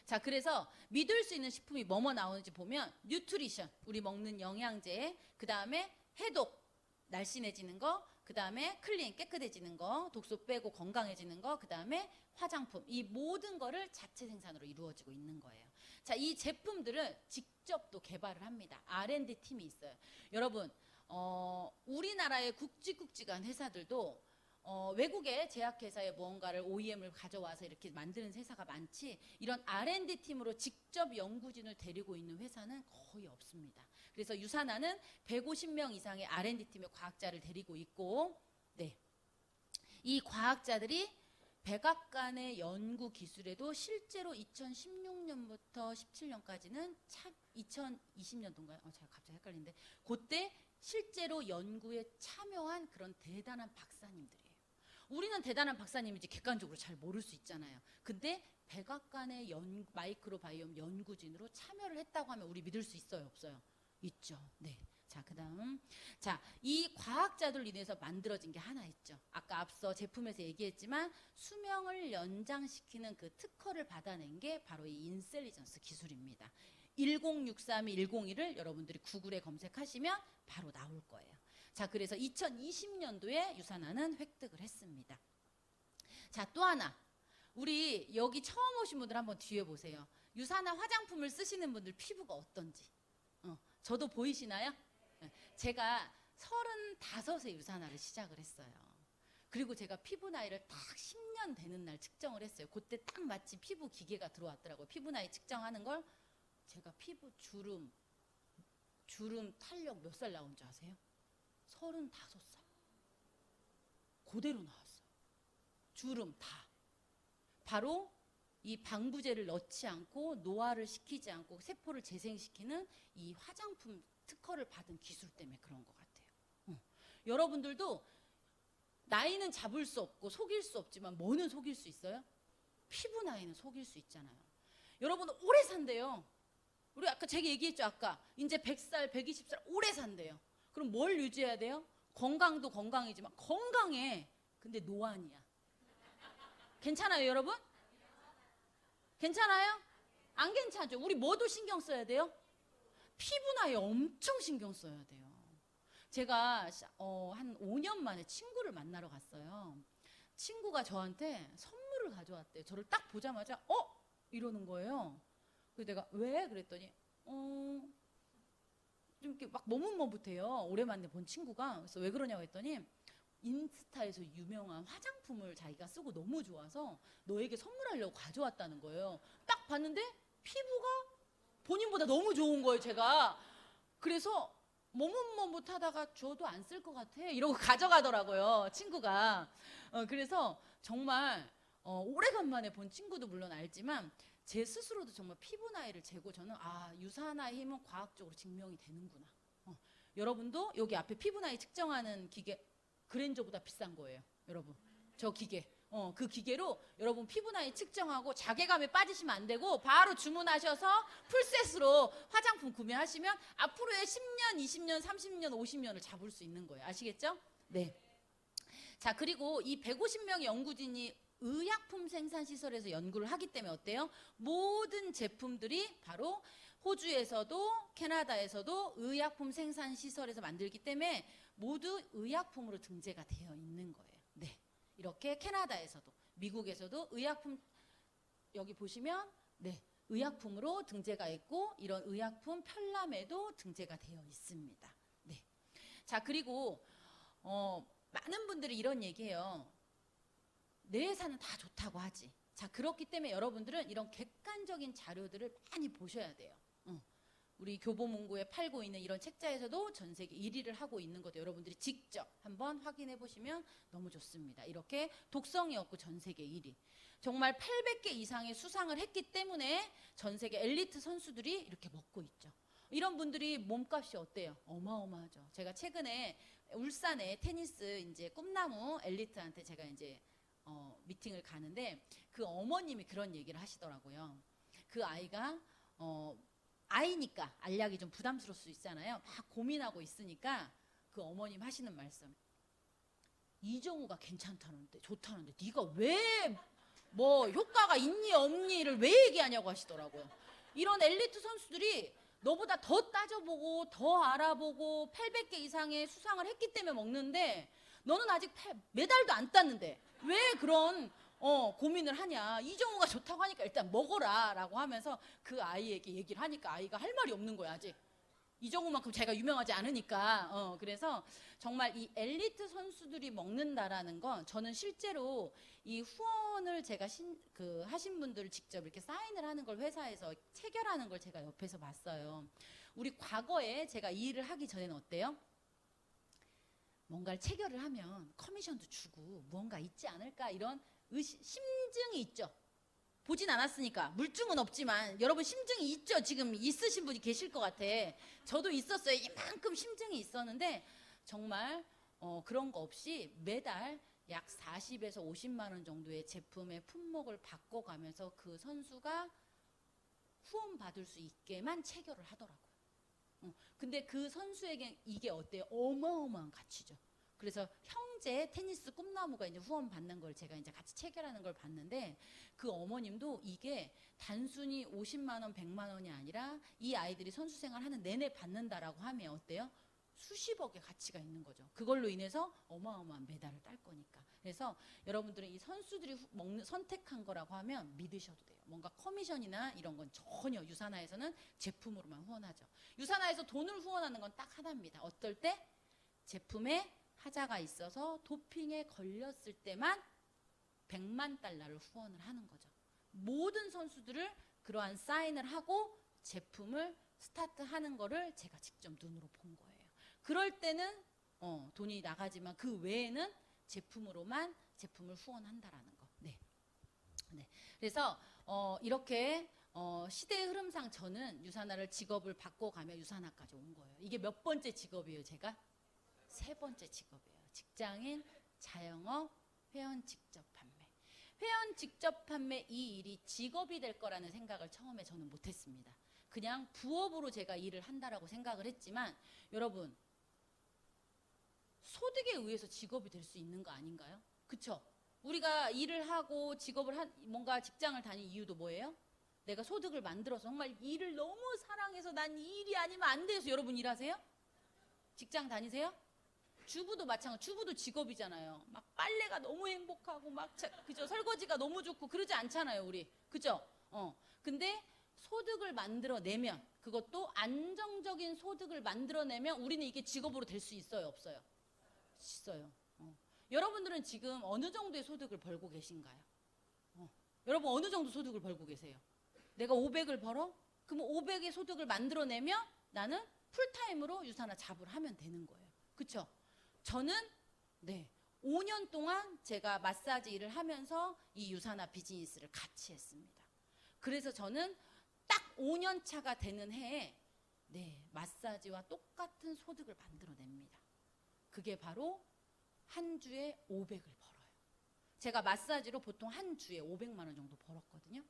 자, 그래서 믿을 수 있는 식품이 뭐뭐 나오는지 보면 뉴트리션, 우리 먹는 영양제, 그다음에 해독, 날씬해지는 거, 그다음에 클린, 깨끗해지는 거, 독소 빼고 건강해지는 거, 그다음에 화장품, 이 모든 거를 자체 생산으로 이루어지고 있는 거예요. 자, 이 제품들을 직접 또 개발을 합니다. R&D 팀이 있어요. 여러분, 우리나라의 굵직굵직한 회사들도 외국의 제약회사의 무언가를 OEM을 가져와서 이렇게 만드는 회사가 많지, 이런 R&D 팀으로 직접 연구진을 데리고 있는 회사는 거의 없습니다. 그래서 유산하는 150명 이상의 R&D 팀의 과학자를 데리고 있고, 이 과학자들이 백악관의 연구 기술에도 실제로 2016년부터 17년까지는 참 2020년도인가요? 제가 갑자기 헷갈리는데 그때 실제로 연구에 참여한 그런 대단한 박사님들이에요. 우리는 대단한 박사님인지 객관적으로 잘 모를 수 있잖아요. 근데 백악관의 마이크로바이옴 연구진으로 참여를 했다고 하면 우리 믿을 수 있어요, 없어요? 있죠. 네. 자, 그다음, 자, 이 과학자들 인해서 만들어진 게 하나 있죠. 아까 앞서 제품에서 얘기했지만 수명을 연장시키는 그 특허를 받아낸 게 바로 이 인셀리전스 기술입니다. 1063이 101을 여러분들이 구글에 검색하시면 바로 나올 거예요. 자, 그래서 2020년도에 유산화는 획득을 했습니다. 자, 또 하나, 우리 여기 처음 오신 분들 한번 뒤에 보세요. 유산화 화장품을 쓰시는 분들 피부가 어떤지. 저도 보이시나요? 제가 35세 유산화를 시작을 했어요. 그리고 제가 피부 나이를 딱 10년 되는 날 측정을 했어요. 그때 딱 마침 피부 기계가 들어왔더라고요. 피부 나이 측정하는 걸. 제가 피부 주름 탄력 몇 살 나온 줄 아세요? 35살. 그대로 나왔어요. 주름 다. 바로 이 방부제를 넣지 않고 노화를 시키지 않고 세포를 재생시키는 이 화장품 특허를 받은 기술 때문에 그런 것 같아요. 여러분들도 나이는 잡을 수 없고 속일 수 없지만 뭐는 속일 수 있어요? 피부 나이는 속일 수 있잖아요. 여러분 오래 산대요. 우리 아까 제가 얘기했죠. 아까 이제 100살, 120살 오래 산대요. 그럼 뭘 유지해야 돼요? 건강도 건강이지만 건강해. 근데 노안이야. 괜찮아요, 여러분? 괜찮아요? 안 괜찮죠? 우리 뭐도 신경 써야 돼요? 피부 나이 엄청 신경 써야 돼요. 제가 한 5년 만에 친구를 만나러 갔어요. 친구가 저한테 선물을 가져왔대요. 저를 딱 보자마자 이러는 거예요. 그래서 내가 왜? 그랬더니 좀 이렇게 막 머뭇머뭇해요. 오랜만에 본 친구가. 그래서 왜 그러냐고 했더니 인스타에서 유명한 화장품을 자기가 쓰고 너무 좋아서 너에게 선물하려고 가져왔다는 거예요. 딱 봤는데 피부가 본인보다 너무 좋은 거예요, 제가. 그래서 머뭇머뭇하다가 저도 안 쓸 것 같아 이러고 가져가더라고요, 친구가. 그래서 정말 오래간만에 본 친구도 물론 알지만 제 스스로도 정말 피부 나이를 재고 저는 유산화의 힘은 과학적으로 증명이 되는구나. 여러분도 여기 앞에 피부 나이 측정하는 기계 그랜저보다 비싼 거예요, 여러분. 저 기계. 그 기계로 여러분 피부 나이 측정하고 자괴감에 빠지시면 안 되고 바로 주문하셔서 풀셋으로 화장품 구매하시면 앞으로의 10년, 20년, 30년, 50년을 잡을 수 있는 거예요. 아시겠죠? 네. 자, 그리고 이 150명의 연구진이 의약품 생산 시설에서 연구를 하기 때문에 어때요? 모든 제품들이 바로 호주에서도 캐나다에서도 의약품 생산 시설에서 만들기 때문에 모두 의약품으로 등재가 되어 있는 거예요. 네. 이렇게 캐나다에서도 미국에서도 의약품 여기 보시면 네, 의약품으로 등재가 있고 이런 의약품 편람에도 등재가 되어 있습니다. 네. 자, 그리고 많은 분들이 이런 얘기해요. 내 회사는 다 좋다고 하지. 자, 그렇기 때문에 여러분들은 이런 객관적인 자료들을 많이 보셔야 돼요. 우리 교보문고에 팔고 있는 이런 책자에서도 전 세계 1위를 하고 있는 것도 여러분들이 직접 한번 확인해 보시면 너무 좋습니다. 이렇게 독성이 없고 전 세계 1위. 정말 800개 이상의 수상을 했기 때문에 전 세계 엘리트 선수들이 이렇게 먹고 있죠. 이런 분들이 몸값이 어때요? 어마어마하죠. 제가 최근에 울산에 테니스 이제 꿈나무 엘리트한테 제가 이제 미팅을 가는데 그 어머님이 그런 얘기를 하시더라고요. 그 아이가 아이니까 알약이 좀 부담스러울 수 있잖아요. 막 고민하고 있으니까 그 어머님 하시는 말씀. 이정우가 괜찮다는데 좋다는데 네가 왜 뭐 효과가 있니 없니를 왜 얘기하냐고 하시더라고요. 이런 엘리트 선수들이 너보다 더 따져보고 더 알아보고 800개 이상의 수상을 했기 때문에 먹는데 너는 아직 메달도 안 땄는데 왜 그런 고민을 하냐. 이정우가 좋다고 하니까 일단 먹어라 라고 하면서 그 아이에게 얘기를 하니까 아이가 할 말이 없는 거야. 아직 이정우만큼 제가 유명하지 않으니까. 그래서 정말 이 엘리트 선수들이 먹는다라는 건 저는 실제로 이 후원을 제가 하신 분들을 직접 이렇게 사인을 하는 걸 회사에서 체결하는 걸 제가 옆에서 봤어요. 우리 과거에 제가 이 일을 하기 전에는 어때요? 뭔가를 체결을 하면 커미션도 주고 무언가 있지 않을까 이런 심증이 있죠. 보진 않았으니까 물증은 없지만 여러분 심증이 있죠. 지금 있으신 분이 계실 것 같아. 저도 있었어요. 이만큼 심증이 있었는데 정말 그런 거 없이 매달 약 40에서 50만 원 정도의 제품의 품목을 바꿔가면서 그 선수가 후원 받을 수 있게만 체결을 하더라고요. 근데 그 선수에게 이게 어때요? 어마어마한 가치죠. 그래서 형제 테니스 꿈나무가 이제 후원 받는 걸 제가 이제 같이 체결하는 걸 봤는데 그 어머님도 이게 단순히 50만 원, 100만 원이 아니라 이 아이들이 선수 생활하는 내내 받는다라고 하면 어때요? 수십억의 가치가 있는 거죠. 그걸로 인해서 어마어마한 메달을 딸 거니까. 그래서 여러분들은 이 선수들이 선택한 거라고 하면 믿으셔도 돼요. 뭔가 커미션이나 이런 건 전혀 유산화에서는 제품으로만 후원하죠. 유산화에서 돈을 후원하는 건 딱 하나입니다. 어떨 때? 제품에 하자가 있어서 도핑에 걸렸을 때만 100만 달러를 후원을 하는 거죠. 모든 선수들을 그러한 사인을 하고 제품을 스타트하는 거를 제가 직접 눈으로 본 거예요. 그럴 때는 돈이 나가지만 그 외에는 제품으로만 제품을 후원한다라는 거. 네. 네. 그래서 이렇게 시대의 흐름상 저는 유산화를 직업을 바꿔가며 유산화까지 온 거예요. 이게 몇 번째 직업이에요, 제가? 3번째 직업이에요. 직장인, 자영업, 회원 직접 판매. 회원 직접 판매 이 일이 직업이 될 거라는 생각을 처음에 저는 못했습니다. 그냥 부업으로 제가 일을 한다라고 생각을 했지만 여러분 소득에 의해서 직업이 될 수 있는 거 아닌가요? 그쵸? 우리가 일을 하고 뭔가 직장을 다닌 이유도 뭐예요? 내가 소득을 만들어서 정말 일을 너무 사랑해서 난 이 일이 아니면 안 돼서 여러분 일하세요? 직장 다니세요? 주부도 마찬가지. 주부도 직업이잖아요. 막 빨래가 너무 행복하고 그죠? 설거지가 너무 좋고 그러지 않잖아요, 우리. 그죠? 근데 소득을 만들어내면 그것도 안정적인 소득을 만들어내면 우리는 이게 직업으로 될 수 있어요, 없어요? 있어요. 여러분들은 지금 어느 정도의 소득을 벌고 계신가요? 여러분 어느 정도 소득을 벌고 계세요? 내가 500을 벌어? 그럼 500의 소득을 만들어내면 나는 풀타임으로 유산화 잡을 하면 되는 거예요. 그쵸? 저는 5년 동안 제가 마사지 일을 하면서 이 유산화 비즈니스를 같이 했습니다. 그래서 저는 딱 5년 차가 되는 해에 마사지와 똑같은 소득을 만들어냅니다. 그게 바로 한 주에 500을 벌어요. 제가 마사지로 보통 한 주에 500만 원 정도 벌었거든요.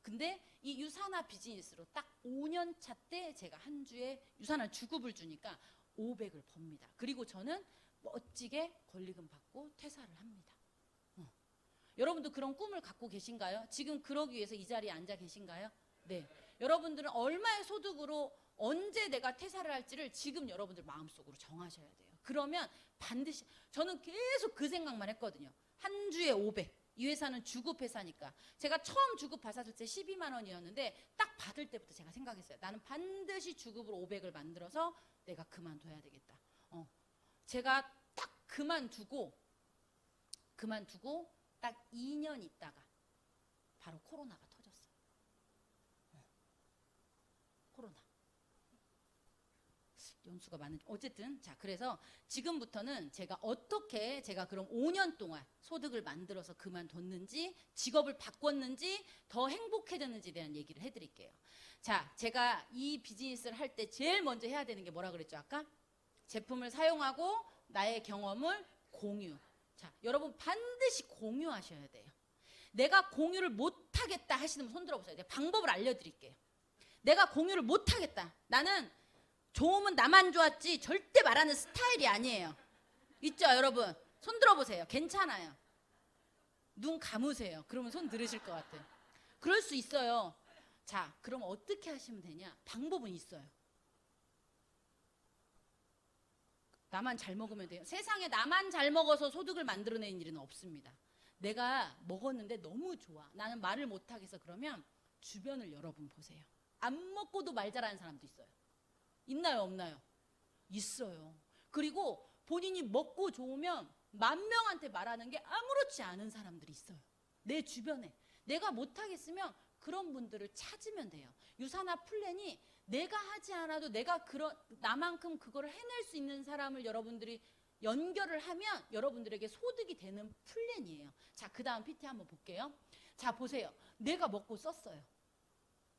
근데 이 유산화 비즈니스로 딱 5년 차 때 제가 한 주에 유산화 주급을 주니까 500을 법니다. 그리고 저는 멋지게 권리금 받고 퇴사를 합니다. 여러분도 그런 꿈을 갖고 계신가요? 지금 그러기 위해서 이 자리에 앉아 계신가요? 네. 여러분들은 얼마의 소득으로 언제 내가 퇴사를 할지를 지금 여러분들 마음속으로 정하셔야 돼요. 그러면 반드시 저는 계속 그 생각만 했거든요. 한 주에 500. 이 회사는 주급 회사니까. 제가 처음 주급 받았을 때 12만 원이었는데 딱 받을 때부터 제가 생각했어요. 나는 반드시 주급으로 500을 만들어서 내가 그만둬야 되겠다. 제가 딱 그만두고 딱 2년 있다가 바로 코로나가 터졌어요. 코로나. 연수가 많은 어쨌든 자 그래서 지금부터는 제가 어떻게 제가 그럼 5년 동안 소득을 만들어서 그만뒀는지 직업을 바꿨는지 더 행복해졌는지에 대한 얘기를 해드릴게요. 자 제가 이 비즈니스를 할 때 제일 먼저 해야 되는 게 뭐라 그랬죠 아까? 제품을 사용하고 나의 경험을 공유. 자 여러분 반드시 공유하셔야 돼요. 내가 공유를 못하겠다 하시는 분 손 들어보세요. 내가 방법을 알려드릴게요. 내가 공유를 못하겠다. 나는 좋으면 나만 좋았지 절대 말하는 스타일이 아니에요. 있죠 여러분? 손 들어보세요. 괜찮아요. 눈 감으세요. 그러면 손 들으실 것 같아요. 그럴 수 있어요. 자 그럼 어떻게 하시면 되냐? 방법은 있어요. 나만 잘 먹으면 돼요. 세상에 나만 잘 먹어서 소득을 만들어내는 일은 없습니다. 내가 먹었는데 너무 좋아. 나는 말을 못하겠어. 그러면 주변을 여러분 보세요. 안 먹고도 말 잘하는 사람도 있어요. 있나요 없나요? 있어요. 그리고 본인이 먹고 좋으면 만 명한테 말하는 게 아무렇지 않은 사람들이 있어요. 내 주변에. 내가 못하겠으면 그런 분들을 찾으면 돼요. 유산화 플랜이 내가 하지 않아도 나만큼 그걸 해낼 수 있는 사람을 여러분들이 연결을 하면 여러분들에게 소득이 되는 플랜이에요. 자, 그 다음 PT 한번 볼게요. 자, 보세요. 내가 먹고 썼어요.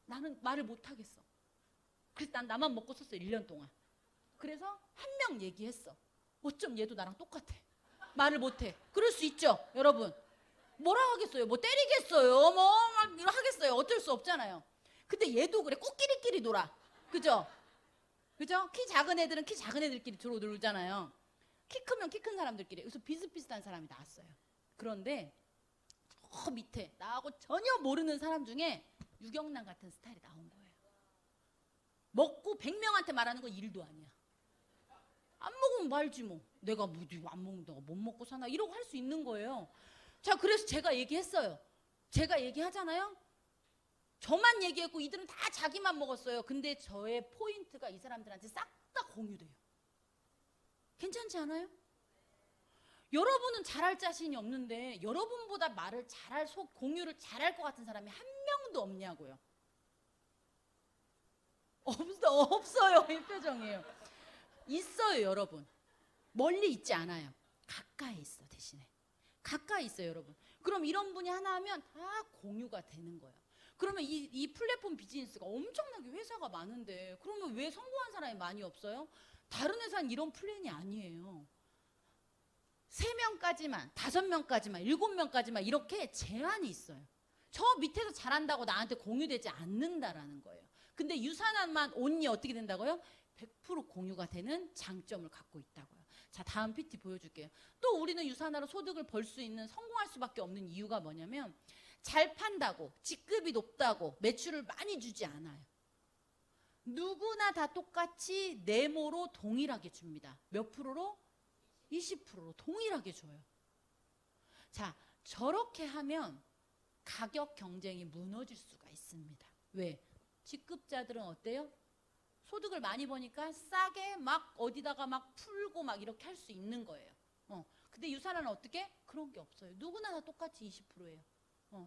나는 말을 못하겠어. 그래서 난 나만 먹고 썼어요. 1년 동안. 그래서 한 명 얘기했어. 어쩜 얘도 나랑 똑같아. 말을 못해. 그럴 수 있죠, 여러분. 뭐라 하겠어요? 뭐 때리겠어요? 막 하겠어요? 어쩔 수 없잖아요. 근데 얘도 그래. 꽃끼리끼리 놀아. 그죠? 그죠? 키 작은 애들은 키 작은 애들끼리 주로 놀잖아요. 키 크면 키 큰 사람들끼리. 그래서 비슷비슷한 사람이 나왔어요. 그런데 저 밑에 나하고 전혀 모르는 사람 중에 유경란 같은 스타일이 나온 거예요. 먹고 100명한테 말하는 건 일도 아니야. 안 먹으면 말지 뭐. 내가 뭐 안 먹는다고 못 먹고 사나 이러고 할 수 있는 거예요. 자, 그래서 제가 얘기했어요. 제가 얘기하잖아요. 저만 얘기했고 이들은 다 자기만 먹었어요. 근데 저의 포인트가 이 사람들한테 싹 다 공유돼요. 괜찮지 않아요? 여러분은 잘할 자신이 없는데 여러분보다 말을 잘할 공유를 잘할 것 같은 사람이 한 명도 없냐고요. 없어요. 이 표정이에요. 있어요, 여러분. 멀리 있지 않아요. 가까이 있어, 대신에. 가까이 있어요, 여러분. 그럼 이런 분이 하나 하면 다 공유가 되는 거예요. 그러면 이 플랫폼 비즈니스가 엄청나게 회사가 많은데 그러면 왜 성공한 사람이 많이 없어요? 다른 회사는 이런 플랜이 아니에요. 3명까지만, 5명까지만, 7명까지만 이렇게 제한이 있어요. 저 밑에서 잘한다고 나한테 공유되지 않는다라는 거예요. 근데 유산화만 온리 어떻게 된다고요? 100% 공유가 되는 장점을 갖고 있다고요. 자, 다음 PT 보여줄게요. 또 우리는 유산화로 소득을 벌 수 있는, 성공할 수밖에 없는 이유가 뭐냐면 잘 판다고, 직급이 높다고 매출을 많이 주지 않아요. 누구나 다 똑같이 네모로 동일하게 줍니다. 몇 프로로? 20%로 동일하게 줘요. 자, 저렇게 하면 가격 경쟁이 무너질 수가 있습니다. 왜? 직급자들은 어때요? 소득을 많이 버니까 싸게 막 어디다가 막 풀고 막 이렇게 할 수 있는 거예요. 근데 유산화는 어떻게? 그런 게 없어요. 누구나 다 똑같이 20%예요.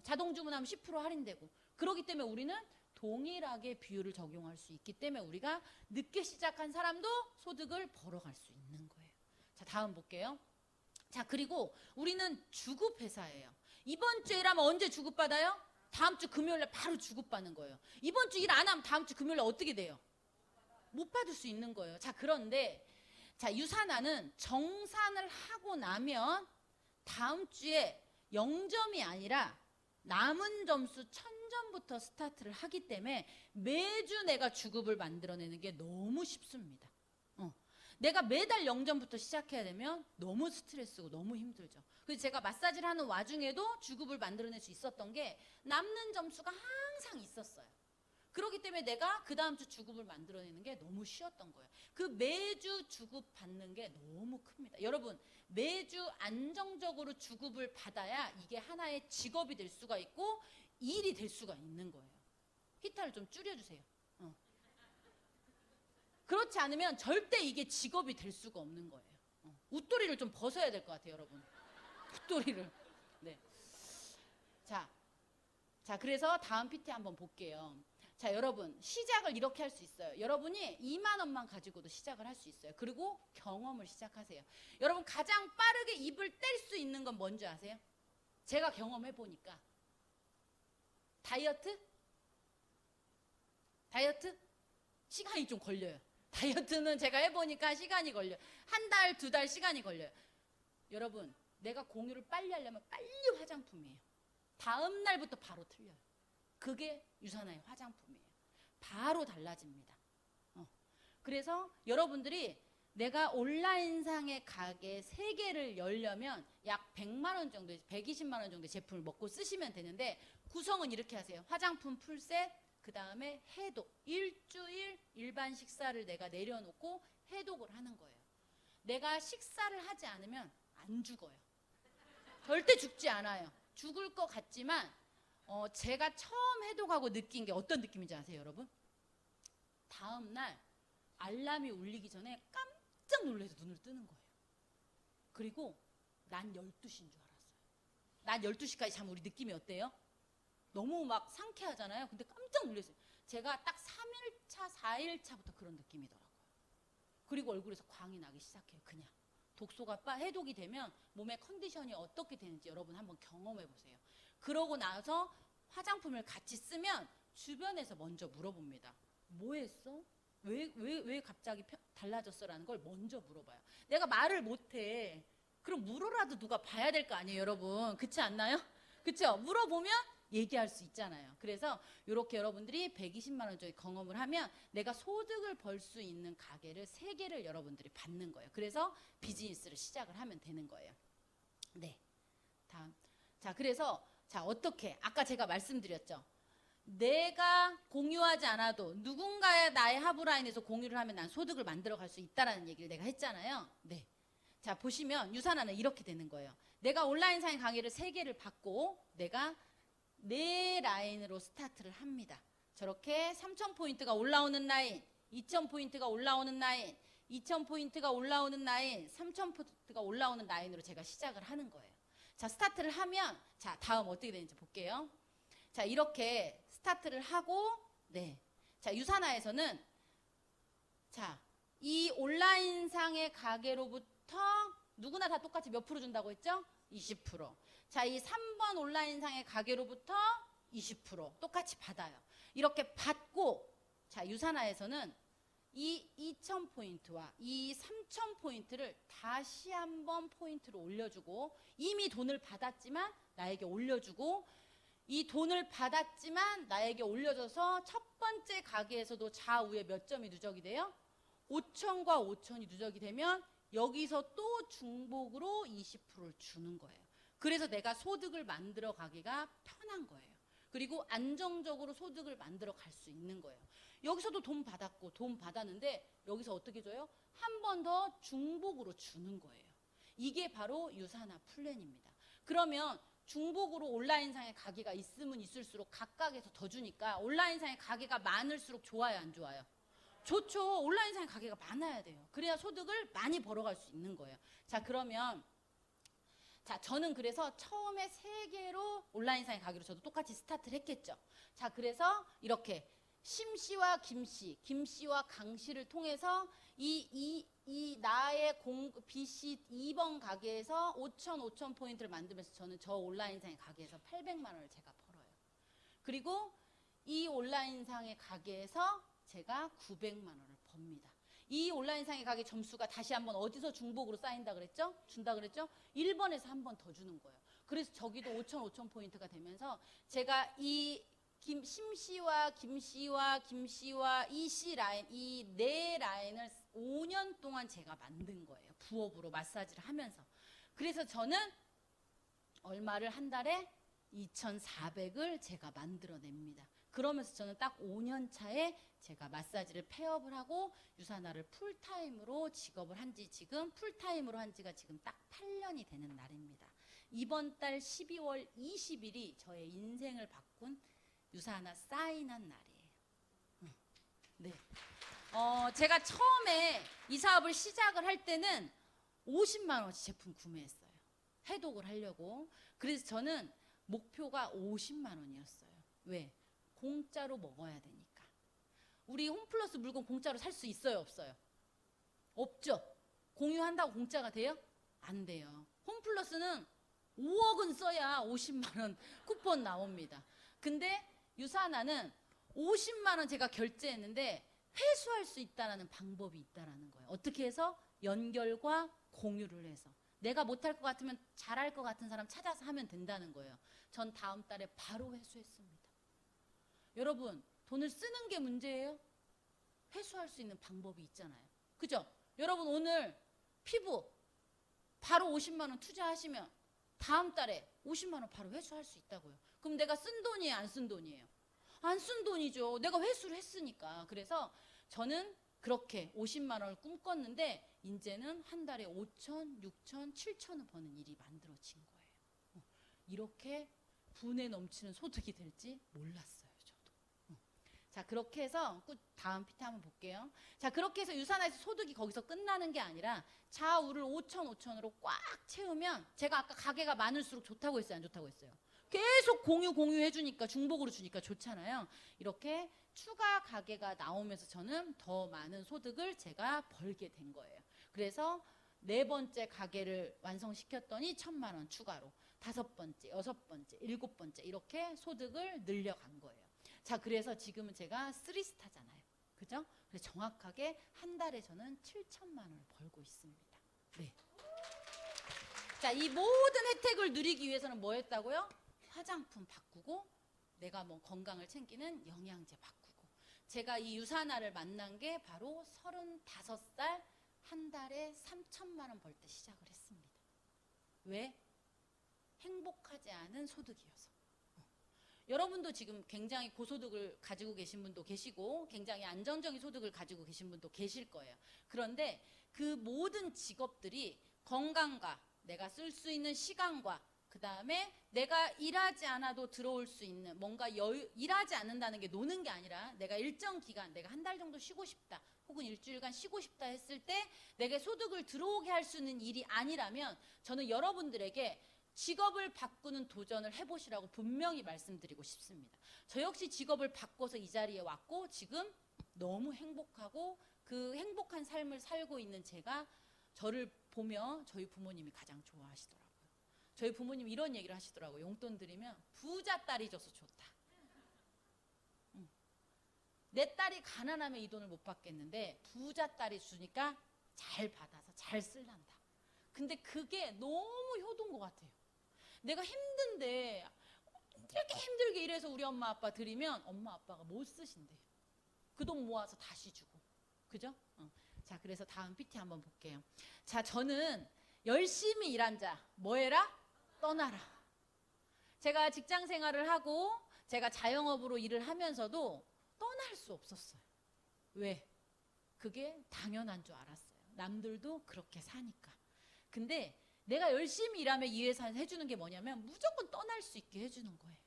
자동 주문하면 10% 할인되고. 그렇기 때문에 우리는 동일하게 비율을 적용할 수 있기 때문에 우리가 늦게 시작한 사람도 소득을 벌어갈 수 있는 거예요. 자, 다음 볼게요. 자, 그리고 우리는 주급회사예요. 이번 주 일하면 언제 주급받아요? 다음 주 금요일에 바로 주급받는 거예요. 이번 주 일 안 하면 다음 주 금요일에 어떻게 돼요? 못 받을 수 있는 거예요. 자, 그런데 자, 유산화는 정산을 하고 나면 다음 주에 0점이 아니라 남은 점수 1000점부터 스타트를 하기 때문에 매주 내가 주급을 만들어내는 게 너무 쉽습니다. 내가 매달 0점부터 시작해야 되면 너무 스트레스고 너무 힘들죠. 그래서 제가 마사지를 하는 와중에도 주급을 만들어낼 수 있었던 게 남는 점수가 항상 있었어요. 그렇기 때문에 내가 그 다음 주 주급을 만들어내는 게 너무 쉬웠던 거예요. 그 매주 주급 받는 게 너무 큽니다. 여러분, 매주 안정적으로 주급을 받아야 이게 하나의 직업이 될 수가 있고 일이 될 수가 있는 거예요. 히타를 좀 줄여주세요. 그렇지 않으면 절대 이게 직업이 될 수가 없는 거예요. 웃도리를 좀 벗어야 될 것 같아요, 여러분. 웃도리를. 네. 자, 그래서 다음 PT 한번 볼게요. 자, 여러분, 시작을 이렇게 할 수 있어요. 여러분이 2만 원만 가지고도 시작을 할 수 있어요. 그리고 경험을 시작하세요. 여러분, 가장 빠르게 입을 뗄 수 있는 건 뭔지 아세요? 제가 경험해 보니까 다이어트? 시간이 좀 걸려요. 다이어트는 제가 해보니까 시간이 걸려요. 1달, 2달 시간이 걸려요. 여러분, 내가 공유를 빨리 하려면 빨리 화장품이에요. 다음 날부터 바로 틀려요. 그게 유산화의 화장품이에요. 바로 달라집니다. 그래서 여러분들이 내가 온라인상의 가게 3개를 열려면 약 100만 원 정도, 120만 원 정도의 제품을 먹고 쓰시면 되는데 구성은 이렇게 하세요. 화장품 풀셋, 그 다음에 해독. 일주일 일반 식사를 내가 내려놓고 해독을 하는 거예요. 내가 식사를 하지 않으면 안 죽어요. 절대 죽지 않아요. 죽을 것 같지만 제가 처음 해독하고 느낀 게 어떤 느낌인지 아세요, 여러분? 다음날 알람이 울리기 전에 깜짝 놀라서 눈을 뜨는 거예요. 그리고 난 12시인 줄 알았어요. 난 12시까지 자면 우리 느낌이 어때요? 너무 막 상쾌하잖아요. 근데 깜짝 놀랐어요. 제가 딱 3일차, 4일차부터 그런 느낌이더라고요. 그리고 얼굴에서 광이 나기 시작해요. 그냥. 독소가 해독이 되면 몸의 컨디션이 어떻게 되는지 여러분 한번 경험해 보세요. 그러고 나서 화장품을 같이 쓰면 주변에서 먼저 물어봅니다. 뭐 했어? 왜 갑자기 달라졌어? 라는 걸 먼저 물어봐요. 내가 말을 못해. 그럼 물어라도 누가 봐야 될 거 아니에요, 여러분. 그렇지 않나요? 그렇죠? 물어보면 얘기할 수 있잖아요. 그래서 이렇게 여러분들이 120만 원 정도 경험을 하면 내가 소득을 벌 수 있는 가게를 3개를 여러분들이 받는 거예요. 그래서 비즈니스를 시작을 하면 되는 거예요. 네. 다음. 자, 그래서 어떻게? 아까 제가 말씀드렸죠. 내가 공유하지 않아도 누군가의 나의 하부라인에서 공유를 하면 난 소득을 만들어 갈 수 있다라는 얘기를 내가 했잖아요. 네. 자, 보시면 유산화는 이렇게 되는 거예요. 내가 온라인상의 강의를 3개를 받고 내가 4라인으로 스타트를 합니다. 저렇게 3,000포인트가 올라오는 라인, 2,000포인트가 올라오는 라인, 2,000포인트가 올라오는 라인, 3,000포인트가 올라오는 라인으로 제가 시작을 하는 거예요. 자, 스타트를 하면, 자, 다음 어떻게 되는지 볼게요. 자, 이렇게 스타트를 하고, 네. 자, 유산화에서는, 자, 이 온라인상의 가게로부터 누구나 다 똑같이 몇 프로 준다고 했죠? 20%. 자, 이 3번 온라인상의 가게로부터 20% 똑같이 받아요. 이렇게 받고, 자, 유산화에서는 이 2,000포인트와 이 3,000포인트를 다시 한번 포인트로 올려주고, 이미 돈을 받았지만 나에게 올려주고, 이 돈을 받았지만 나에게 올려줘서 첫 번째 가게에서도 좌우에 몇 점이 누적이 돼요? 5천과 5천이 누적이 되면 여기서 또 중복으로 20%를 주는 거예요. 그래서 내가 소득을 만들어 가기가 편한 거예요. 그리고 안정적으로 소득을 만들어 갈 수 있는 거예요. 여기서도 돈 받았고 돈 받았는데 여기서 어떻게 줘요? 한 번 더 중복으로 주는 거예요. 이게 바로 유산화 플랜입니다. 그러면 중복으로 온라인상의 가게가 있으면 있을수록 각각에서 더 주니까 온라인상의 가게가 많을수록 좋아요, 안 좋아요? 좋죠. 온라인상의 가게가 많아야 돼요. 그래야 소득을 많이 벌어갈 수 있는 거예요. 자, 그러면 저는 그래서 처음에 3개로 온라인상의 가게로 저도 똑같이 스타트를 했겠죠. 자, 그래서 이렇게 심씨와 김씨, 김씨와 강씨를 통해서 이 나의 B씨 2번 가게에서 5천 포인트를 만들면서 저는 저 온라인상의 가게에서 800만 원을 제가 벌어요. 그리고 이 온라인상의 가게에서 제가 900만 원을 법니다. 이 온라인상의 가게 점수가 다시 한번 어디서 중복으로 쌓인다 그랬죠? 준다 그랬죠? 1번에서 한 번 더 주는 거예요. 그래서 저기도 5천 포인트가 되면서 제가 이 심씨와 김씨와 이씨 라인, 이 네 라인을 5년 동안 제가 만든 거예요. 부업으로 마사지를 하면서. 그래서 저는 얼마를 한 달에 2,400을 제가 만들어냅니다. 그러면서 저는 딱 5년 차에 제가 마사지를 폐업을 하고 유산화를 풀타임으로 직업을 한지 지금 풀타임으로 한 지가 지금 딱 8년이 되는 날입니다. 이번 달 12월 20일이 저의 인생을 바꾼 유산화 사인한 날이에요. 네. 제가 처음에 이 사업을 시작을 할 때는 50만 원어치 제품 구매했어요. 해독을 하려고. 그래서 저는 목표가 50만 원이었어요. 왜? 공짜로 먹어야 되니까. 우리 홈플러스 물건 공짜로 살 수 있어요, 없어요? 없죠. 공유한다고 공짜가 돼요? 안 돼요. 홈플러스는 5억은 써야 50만 원 쿠폰 나옵니다. 근데 유산화는 50만 원 제가 결제했는데 회수할 수 있다는 방법이 있다는 거예요. 어떻게 해서? 연결과 공유를 해서. 내가 못할 것 같으면 잘할 것 같은 사람 찾아서 하면 된다는 거예요. 전 다음 달에 바로 회수했습니다. 여러분, 돈을 쓰는 게 문제예요? 회수할 수 있는 방법이 있잖아요. 그죠? 여러분, 오늘 피부 바로 50만 원 투자하시면 다음 달에 50만 원 바로 회수할 수 있다고요. 그럼 내가 쓴 돈이에요, 안 쓴 돈이에요? 안 쓴 돈이죠. 내가 회수를 했으니까. 그래서 저는 그렇게 50만 원을 꿈꿨는데 이제는 한 달에 5천, 6천, 7천을 버는 일이 만들어진 거예요. 이렇게 분에 넘치는 소득이 될지 몰랐어요, 저도. 자, 그렇게 해서 다음 PT 한번 볼게요. 자, 그렇게 해서 유산화에서 소득이 거기서 끝나는 게 아니라 좌우를 5천으로 꽉 채우면, 제가 아까 가게가 많을수록 좋다고 했어요, 안 좋다고 했어요? 계속 공유해 주니까, 중복으로 주니까 좋잖아요. 이렇게 추가 가게가 나오면서 저는 더 많은 소득을 제가 벌게 된 거예요. 그래서 4번째 가게를 완성시켰더니 1,000만 원 추가로, 5번째, 6번째, 7번째 이렇게 소득을 늘려간 거예요. 자, 그래서 지금은 제가 3스타잖아요. 그죠? 그래서 정확하게 한 달에 저는 7천만 원을 벌고 있습니다. 네. 자, 이 모든 혜택을 누리기 위해서는 뭐 했다고요? 화장품 바꾸고, 내가 뭐 건강을 챙기는 영양제 바꾸고. 제가 이 유산화를 만난 게 바로 35살 한 달에 3천만 원 벌 때 시작을 했습니다. 왜? 행복하지 않은 소득이어서. 여러분도 지금 굉장히 고소득을 가지고 계신 분도 계시고 굉장히 안정적인 소득을 가지고 계신 분도 계실 거예요. 그런데 그 모든 직업들이 건강과 내가 쓸 수 있는 시간과 그 다음에 내가 일하지 않아도 들어올 수 있는 뭔가 일하지 않는다는 게 노는 게 아니라 내가 일정 기간, 내가 한 달 정도 쉬고 싶다 혹은 일주일간 쉬고 싶다 했을 때 내게 소득을 들어오게 할 수 있는 일이 아니라면 저는 여러분들에게 직업을 바꾸는 도전을 해보시라고 분명히 말씀드리고 싶습니다. 저 역시 직업을 바꿔서 이 자리에 왔고 지금 너무 행복하고 그 행복한 삶을 살고 있는 제가 저를 보며 저희 부모님이 가장 좋아하시더라고요. 저희 부모님이 이런 얘기를 하시더라고요. 용돈 드리면 부자 딸이 져서 좋다. 내 딸이 가난하면 이 돈을 못 받겠는데 부자 딸이 주니까 잘 받아서 잘 쓸란다. 근데 그게 너무 효도인 것 같아요. 내가 힘든데 이렇게 힘들게 일해서 우리 엄마 아빠 드리면 엄마 아빠가 못 쓰신대요. 그 돈 모아서 다시 주고. 그죠? 자, 그래서 다음 PT 한번 볼게요. 자, 저는 열심히 일한 자, 뭐 해라? 떠나라. 제가 직장 생활을 하고 제가 자영업으로 일을 하면서도 떠날 수 없었어요. 왜? 그게 당연한 줄 알았어요. 남들도 그렇게 사니까. 근데 내가 열심히 일하면 이 회사에서 해주는 게 뭐냐면 무조건 떠날 수 있게 해주는 거예요.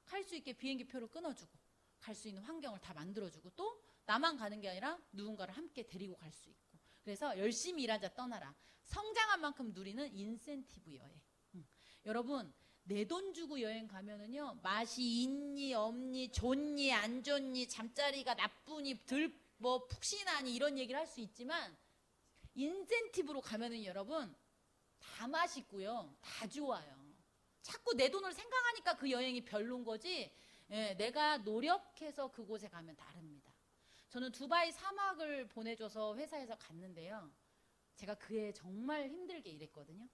갈 수 있게 비행기 표를 끊어주고 갈 수 있는 환경을 다 만들어주고 또 나만 가는 게 아니라 누군가를 함께 데리고 갈 수 있고. 그래서 열심히 일한 자 떠나라. 성장한 만큼 누리는 인센티브 여행. 여러분, 내 돈 주고 여행 가면은요, 맛이 있니 없니 좋니 안 좋니 잠자리가 나쁘니 뭐 푹신하니 이런 얘기를 할 수 있지만 인센티브로 가면은 여러분 다 맛있고요, 다 좋아요. 자꾸 내 돈을 생각하니까 그 여행이 별론 거지. 예, 내가 노력해서 그곳에 가면 다릅니다. 저는 두바이 사막을 보내줘서 회사에서 갔는데요. 제가 그해 정말 힘들게 일했거든요.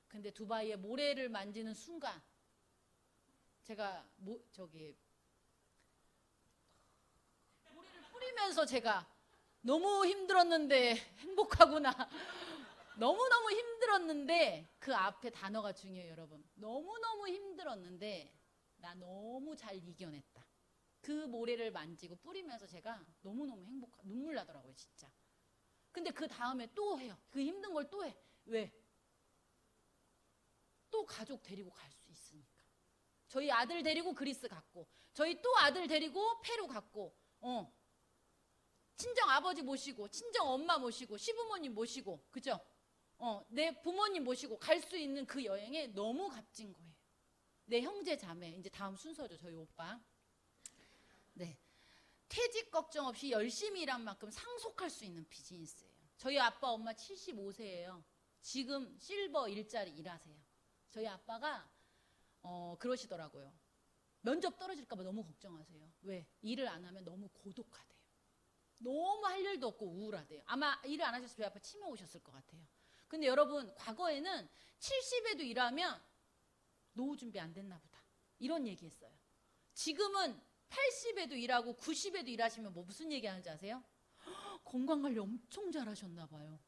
근데 두바이의 모래를 만지는 순간 제가 모래를 뿌리면서 제가 너무 힘들었는데 행복하구나. 너무너무 힘들었는데 그 앞에 단어가 중요해요, 여러분. 너무너무 힘들었는데 나 너무 잘 이겨냈다. 그 모래를 만지고 뿌리면서 제가 너무너무 눈물 나더라고요, 진짜. 근데 그 다음에 또 해요. 그 힘든 걸 또 해. 왜? 또 가족 데리고 갈 수 있으니까. 저희 아들 데리고 그리스 갔고, 저희 또 아들 데리고 페루 갔고, 친정 아버지 모시고, 친정 엄마 모시고, 시부모님 모시고, 그죠? 내 부모님 모시고 갈 수 있는 그 여행에 너무 값진 거예요. 내 형제 자매, 이제 다음 순서죠, 저희 오빠. 네. 퇴직 걱정 없이 열심히 일한 만큼 상속할 수 있는 비즈니스예요. 저희 아빠 엄마 75세예요. 지금 실버 일자리 일하세요. 저희 아빠가 그러시더라고요. 면접 떨어질까 봐 너무 걱정하세요. 왜? 일을 안 하면 너무 고독하대요. 너무 할 일도 없고 우울하대요. 아마 일을 안 하셔서 저희 아빠 치매 오셨을 것 같아요. 근데 여러분, 과거에는 70에도 일하면 노후 준비 안 됐나 보다, 이런 얘기했어요. 지금은 80에도 일하고 90에도 일하시면 무슨 얘기 하는지 아세요? 건강관리 엄청 잘하셨나 봐요,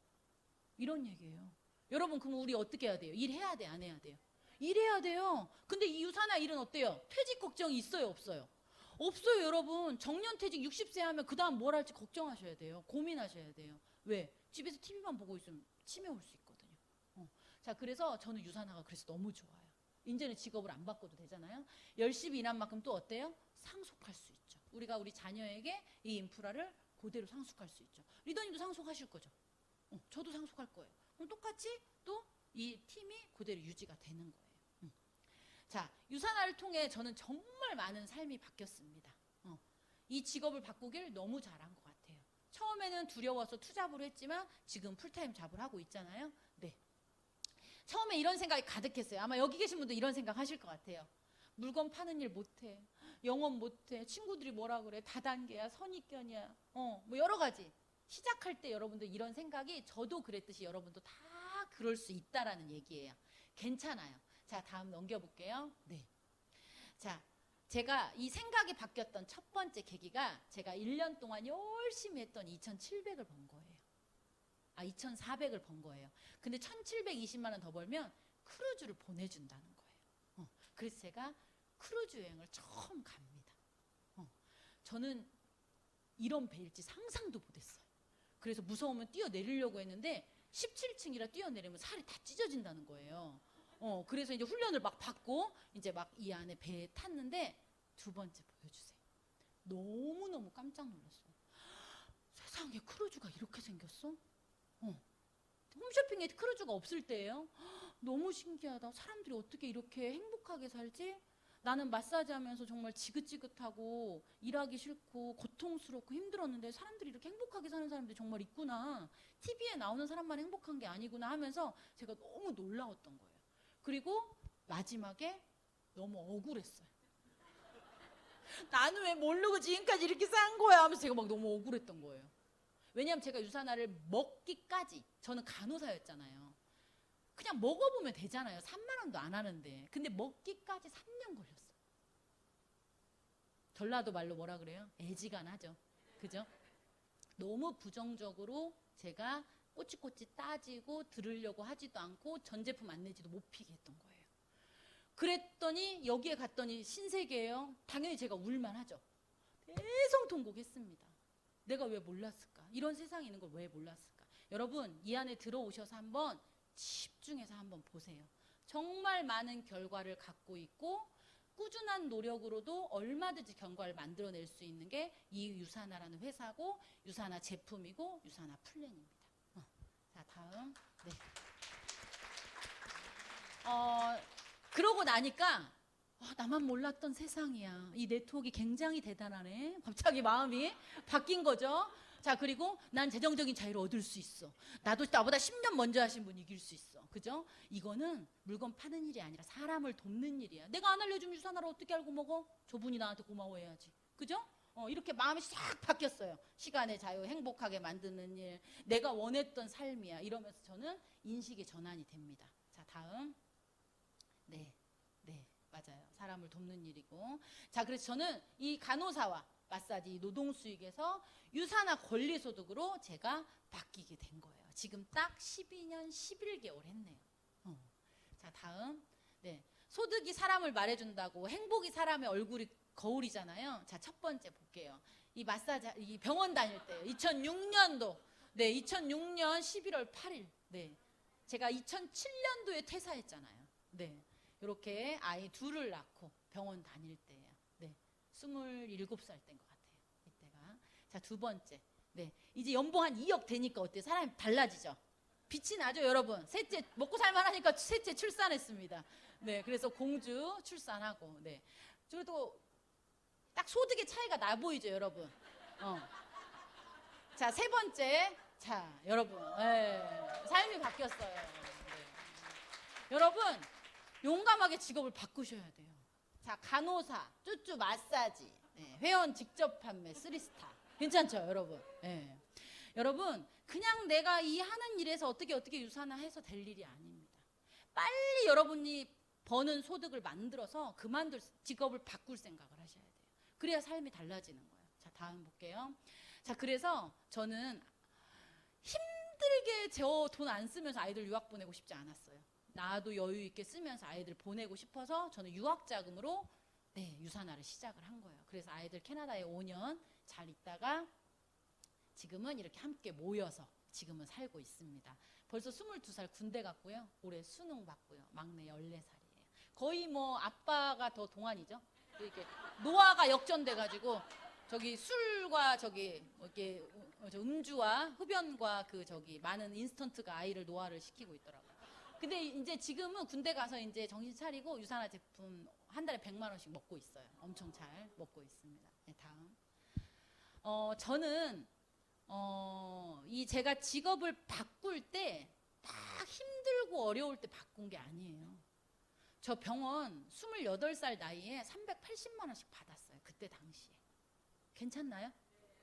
이런 얘기예요. 여러분, 그럼 우리 어떻게 해야 돼요? 일해야 돼, 안 해야 돼요? 일해야 돼요. 근데 이 유사나 일은 어때요? 퇴직 걱정이 있어요, 없어요? 없어요, 여러분. 정년퇴직 60세 하면 그 다음 뭘 할지 걱정하셔야 돼요. 고민하셔야 돼요. 왜? 집에서 TV만 보고 있으면 치매 올 수 있거든요. 자, 그래서 저는 유산화가 그래서 너무 좋아요. 이제는 직업을 안 바꿔도 되잖아요. 열심히 일한 만큼 또 어때요? 상속할 수 있죠. 우리가 우리 자녀에게 이 인프라를 그대로 상속할 수 있죠. 리더님도 상속하실 거죠. 저도 상속할 거예요. 그럼 똑같이 또 이 팀이 그대로 유지가 되는 거예요. 자, 유산화를 통해 저는 정말 많은 삶이 바뀌었습니다. 이 직업을 바꾸길 너무 잘한 것 같아요. 처음에는 두려워서 투잡으로 했지만 지금 풀타임 잡을 하고 있잖아요. 네. 처음에 이런 생각이 가득했어요. 아마 여기 계신 분도 이런 생각 하실 것 같아요. 물건 파는 일 못해, 영업 못해, 친구들이 뭐라 그래, 다단계야, 선입견이야, 뭐 여러 가지. 시작할 때 여러분들 이런 생각이, 저도 그랬듯이 여러분도 다 그럴 수 있다라는 얘기예요. 괜찮아요. 자, 다음 넘겨볼게요. 네. 자, 제가 이 생각이 바뀌었던 첫 번째 계기가 제가 1년 동안 열심히 했던 2,700을 번 거예요. 2,400을 번 거예요. 근데 1,720만 원 더 벌면 크루즈를 보내준다는 거예요. 그래서 제가 크루즈 여행을 처음 갑니다. 저는 이런 배일지 상상도 못했어요. 그래서 무서우면 뛰어내리려고 했는데 17층이라 뛰어내리면 살이 다 찢어진다는 거예요. 그래서 이제 훈련을 막 받고 이제 막 이 안에 배에 탔는데 두 번째 보여주세요. 너무너무 깜짝 놀랐어요. 세상에 크루즈가 이렇게 생겼어? 홈쇼핑에 크루즈가 없을 때예요. 너무 신기하다. 사람들이 어떻게 이렇게 행복하게 살지? 나는 마사지 하면서 정말 지긋지긋하고 일하기 싫고 고통스럽고 힘들었는데 사람들이 이렇게 행복하게 사는 사람들이 정말 있구나. TV에 나오는 사람만 행복한 게 아니구나 하면서 제가 너무 놀라웠던 거예요. 그리고 마지막에 너무 억울했어요. 나는 왜 모르고 지금까지 이렇게 산 거야 하면서 제가 막 너무 억울했던 거예요. 왜냐하면 제가 유산화를 먹기까지, 저는 간호사였잖아요. 그냥 먹어보면 되잖아요. 3만 원도 안 하는데. 근데 먹기까지 3년 걸렸어요. 전라도 말로 뭐라 그래요? 애지간하죠. 그죠? 너무 부정적으로 제가 꼬치꼬치 따지고 들으려고 하지도 않고 전 제품 안 내지도 못 피게 했던 거예요. 그랬더니 여기에 갔더니 신세계예요. 당연히 제가 울만 하죠. 대성통곡했습니다. 내가 왜 몰랐을까? 이런 세상에 있는 걸 왜 몰랐을까? 여러분, 이 안에 들어오셔서 한번 집중해서 한번 보세요. 정말 많은 결과를 갖고 있고 꾸준한 노력으로도 얼마든지 결과를 만들어낼 수 있는 게 이 유산화라는 회사고, 유산화 제품이고, 유산화 플랜입니다. 자, 다음. 네. 그러고 나니까 나만 몰랐던 세상이야. 이 네트워크 굉장히 대단하네. 갑자기 마음이 바뀐 거죠. 자, 그리고 난 재정적인 자유를 얻을 수 있어. 나도 나보다 10년 먼저 하신 분 이길 수 있어. 그죠? 이거는 물건 파는 일이 아니라 사람을 돕는 일이야. 내가 안 알려주면 유산화를 어떻게 알고 먹어? 저분이 나한테 고마워해야지. 그죠? 이렇게 마음이 싹 바뀌었어요. 시간의 자유, 행복하게 만드는 일, 내가 원했던 삶이야. 이러면서 저는 인식의 전환이 됩니다. 자, 다음. 네, 맞아요. 사람을 돕는 일이고. 자, 그래서 저는 이 간호사와 마사지 노동 수익에서 유산화 권리소득으로 제가 바뀌게 된 거예요. 지금 딱 12년 11개월 했네요. 자, 다음. 네, 소득이 사람을 말해준다고, 행복이 사람의 얼굴이 거울이잖아요. 자, 첫 번째 볼게요. 이 마사지, 이 병원 다닐 때 2006년도, 네, 2006년 11월 8일, 네, 제가 2007년도에 퇴사했잖아요. 네, 이렇게 아이 둘을 낳고 병원 다닐 때예요. 네, 27살 때인 것 같아요. 이때가. 자, 두 번째. 네, 이제 연봉 한 2억 되니까 어때요? 사람이 달라지죠. 빛이 나죠, 여러분. 셋째 먹고 살만하니까 셋째 출산했습니다. 네, 그래서 공주 출산하고. 네, 저도 딱 소득의 차이가 나 보이죠, 여러분. 자, 세 번째. 자, 여러분, 네, 삶이 바뀌었어요. 네. 여러분, 용감하게 직업을 바꾸셔야 돼요. 자, 간호사, 쭈쭈 마사지, 네, 회원 직접 판매 3스타. 괜찮죠, 여러분? 네. 여러분, 그냥 내가 이 하는 일에서 어떻게 유산화해서 될 일이 아닙니다. 빨리 여러분이 버는 소득을 만들어서 그만둘 직업을 바꿀 생각을 하셔야 돼요. 그래야 삶이 달라지는 거예요. 자, 다음 볼게요. 자, 그래서 저는 힘들게 저 돈 안 쓰면서 아이들 유학 보내고 싶지 않았어요. 나도 여유 있게 쓰면서 아이들 보내고 싶어서 저는 유학 자금으로, 네, 유산화를 시작을 한 거예요. 그래서 아이들 캐나다에 5년 잘 있다가 지금은 이렇게 함께 모여서 지금은 살고 있습니다. 벌써 22살 군대 갔고요. 올해 수능 받고요. 막내 14살이에요. 거의 뭐 아빠가 더 동안이죠. 이렇게 노화가 역전돼가지고 저기 술과 저기 이렇게 음주와 흡연과 그 저기 많은 인스턴트가 아이를 노화를 시키고 있더라고요. 근데 이제 지금은 군대 가서 이제 정신 차리고 유산화 제품 한 달에 100만 원씩 먹고 있어요. 엄청 잘 먹고 있습니다. 네, 다음. 저는 이 제가 직업을 바꿀 때 딱 힘들고 어려울 때 바꾼 게 아니에요. 저 병원 28살 나이에 380만 원씩 받았어요. 그때 당시에. 괜찮나요?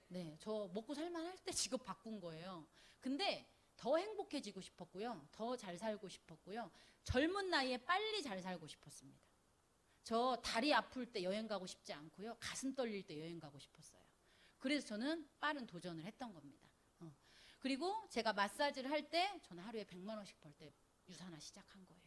네, 저 먹고 살만할 때 직업 바꾼 거예요. 근데 더 행복해지고 싶었고요. 더 잘 살고 싶었고요. 젊은 나이에 빨리 잘 살고 싶었습니다. 저 다리 아플 때 여행 가고 싶지 않고요. 가슴 떨릴 때 여행 가고 싶었어요. 그래서 저는 빠른 도전을 했던 겁니다. 그리고 제가 마사지를 할 때 저는 하루에 100만 원씩 벌 때 유산화 시작한 거예요.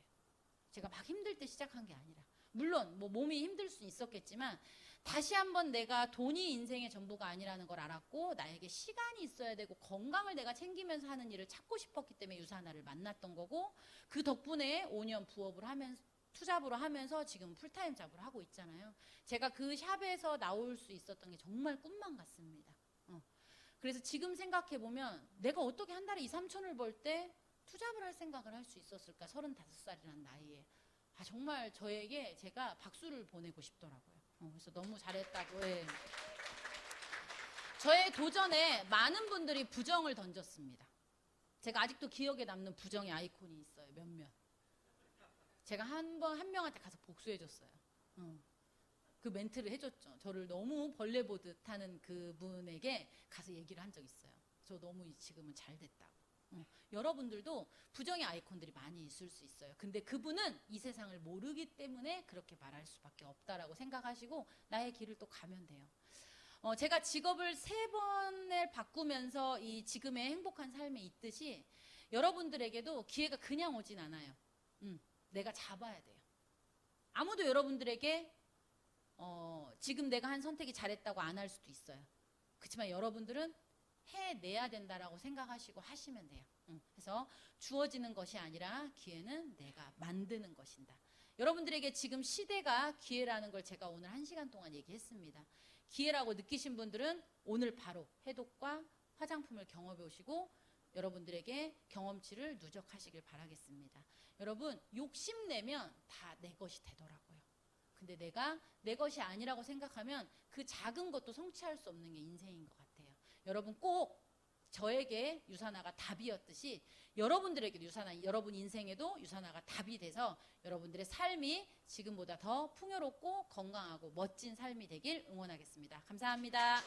제가 막 힘들 때 시작한 게 아니라, 물론 뭐 몸이 힘들 수 있었겠지만 다시 한번 내가 돈이 인생의 전부가 아니라는 걸 알았고, 나에게 시간이 있어야 되고 건강을 내가 챙기면서 하는 일을 찾고 싶었기 때문에 유산화를 만났던 거고, 그 덕분에 5년 부업을 하면서 투잡으로 하면서 지금 풀타임 잡으로 하고 있잖아요. 제가 그 샵에서 나올 수 있었던 게 정말 꿈만 같습니다. 그래서 지금 생각해보면 내가 어떻게 한 달에 2, 3천을 벌 때 투잡을 할 생각을 할 수 있었을까? 35살이라는 나이에. 정말 저에게 제가 박수를 보내고 싶더라고요. 그래서 너무 잘했다고. 예. 저의 도전에 많은 분들이 부정을 던졌습니다. 제가 아직도 기억에 남는 부정의 아이콘이 있어요. 몇몇. 제가 한 명한테 가서 복수해줬어요. 그 멘트를 해줬죠. 저를 너무 벌레 보듯 하는 그분에게 가서 얘기를 한 적 있어요. 저 너무 지금은 잘 됐다고. 여러분들도 부정의 아이콘들이 많이 있을 수 있어요. 근데 그분은 이 세상을 모르기 때문에 그렇게 말할 수밖에 없다라고 생각하시고 나의 길을 또 가면 돼요. 제가 직업을 3번을 바꾸면서 이 지금의 행복한 삶에 있듯이 여러분들에게도 기회가 그냥 오진 않아요. 내가 잡아야 돼요. 아무도 여러분들에게 지금 내가 한 선택이 잘했다고 안 할 수도 있어요. 그렇지만 여러분들은 해내야 된다라고 생각하시고 하시면 돼요. 그래서 주어지는 것이 아니라 기회는 내가 만드는 것이다. 여러분들에게 지금 시대가 기회라는 걸 제가 오늘 1시간 동안 얘기했습니다. 기회라고 느끼신 분들은 오늘 바로 해독과 화장품을 경험해 오시고 여러분들에게 경험치를 누적하시길 바라겠습니다. 여러분 욕심내면 다 내 것이 되더라고요. 근데 내가 내 것이 아니라고 생각하면 그 작은 것도 성취할 수 없는 게 인생인 것 같아요. 여러분 꼭 저에게 유산화가 답이었듯이 여러분들에게도 여러분 인생에도 유산화가 답이 돼서 여러분들의 삶이 지금보다 더 풍요롭고 건강하고 멋진 삶이 되길 응원하겠습니다. 감사합니다.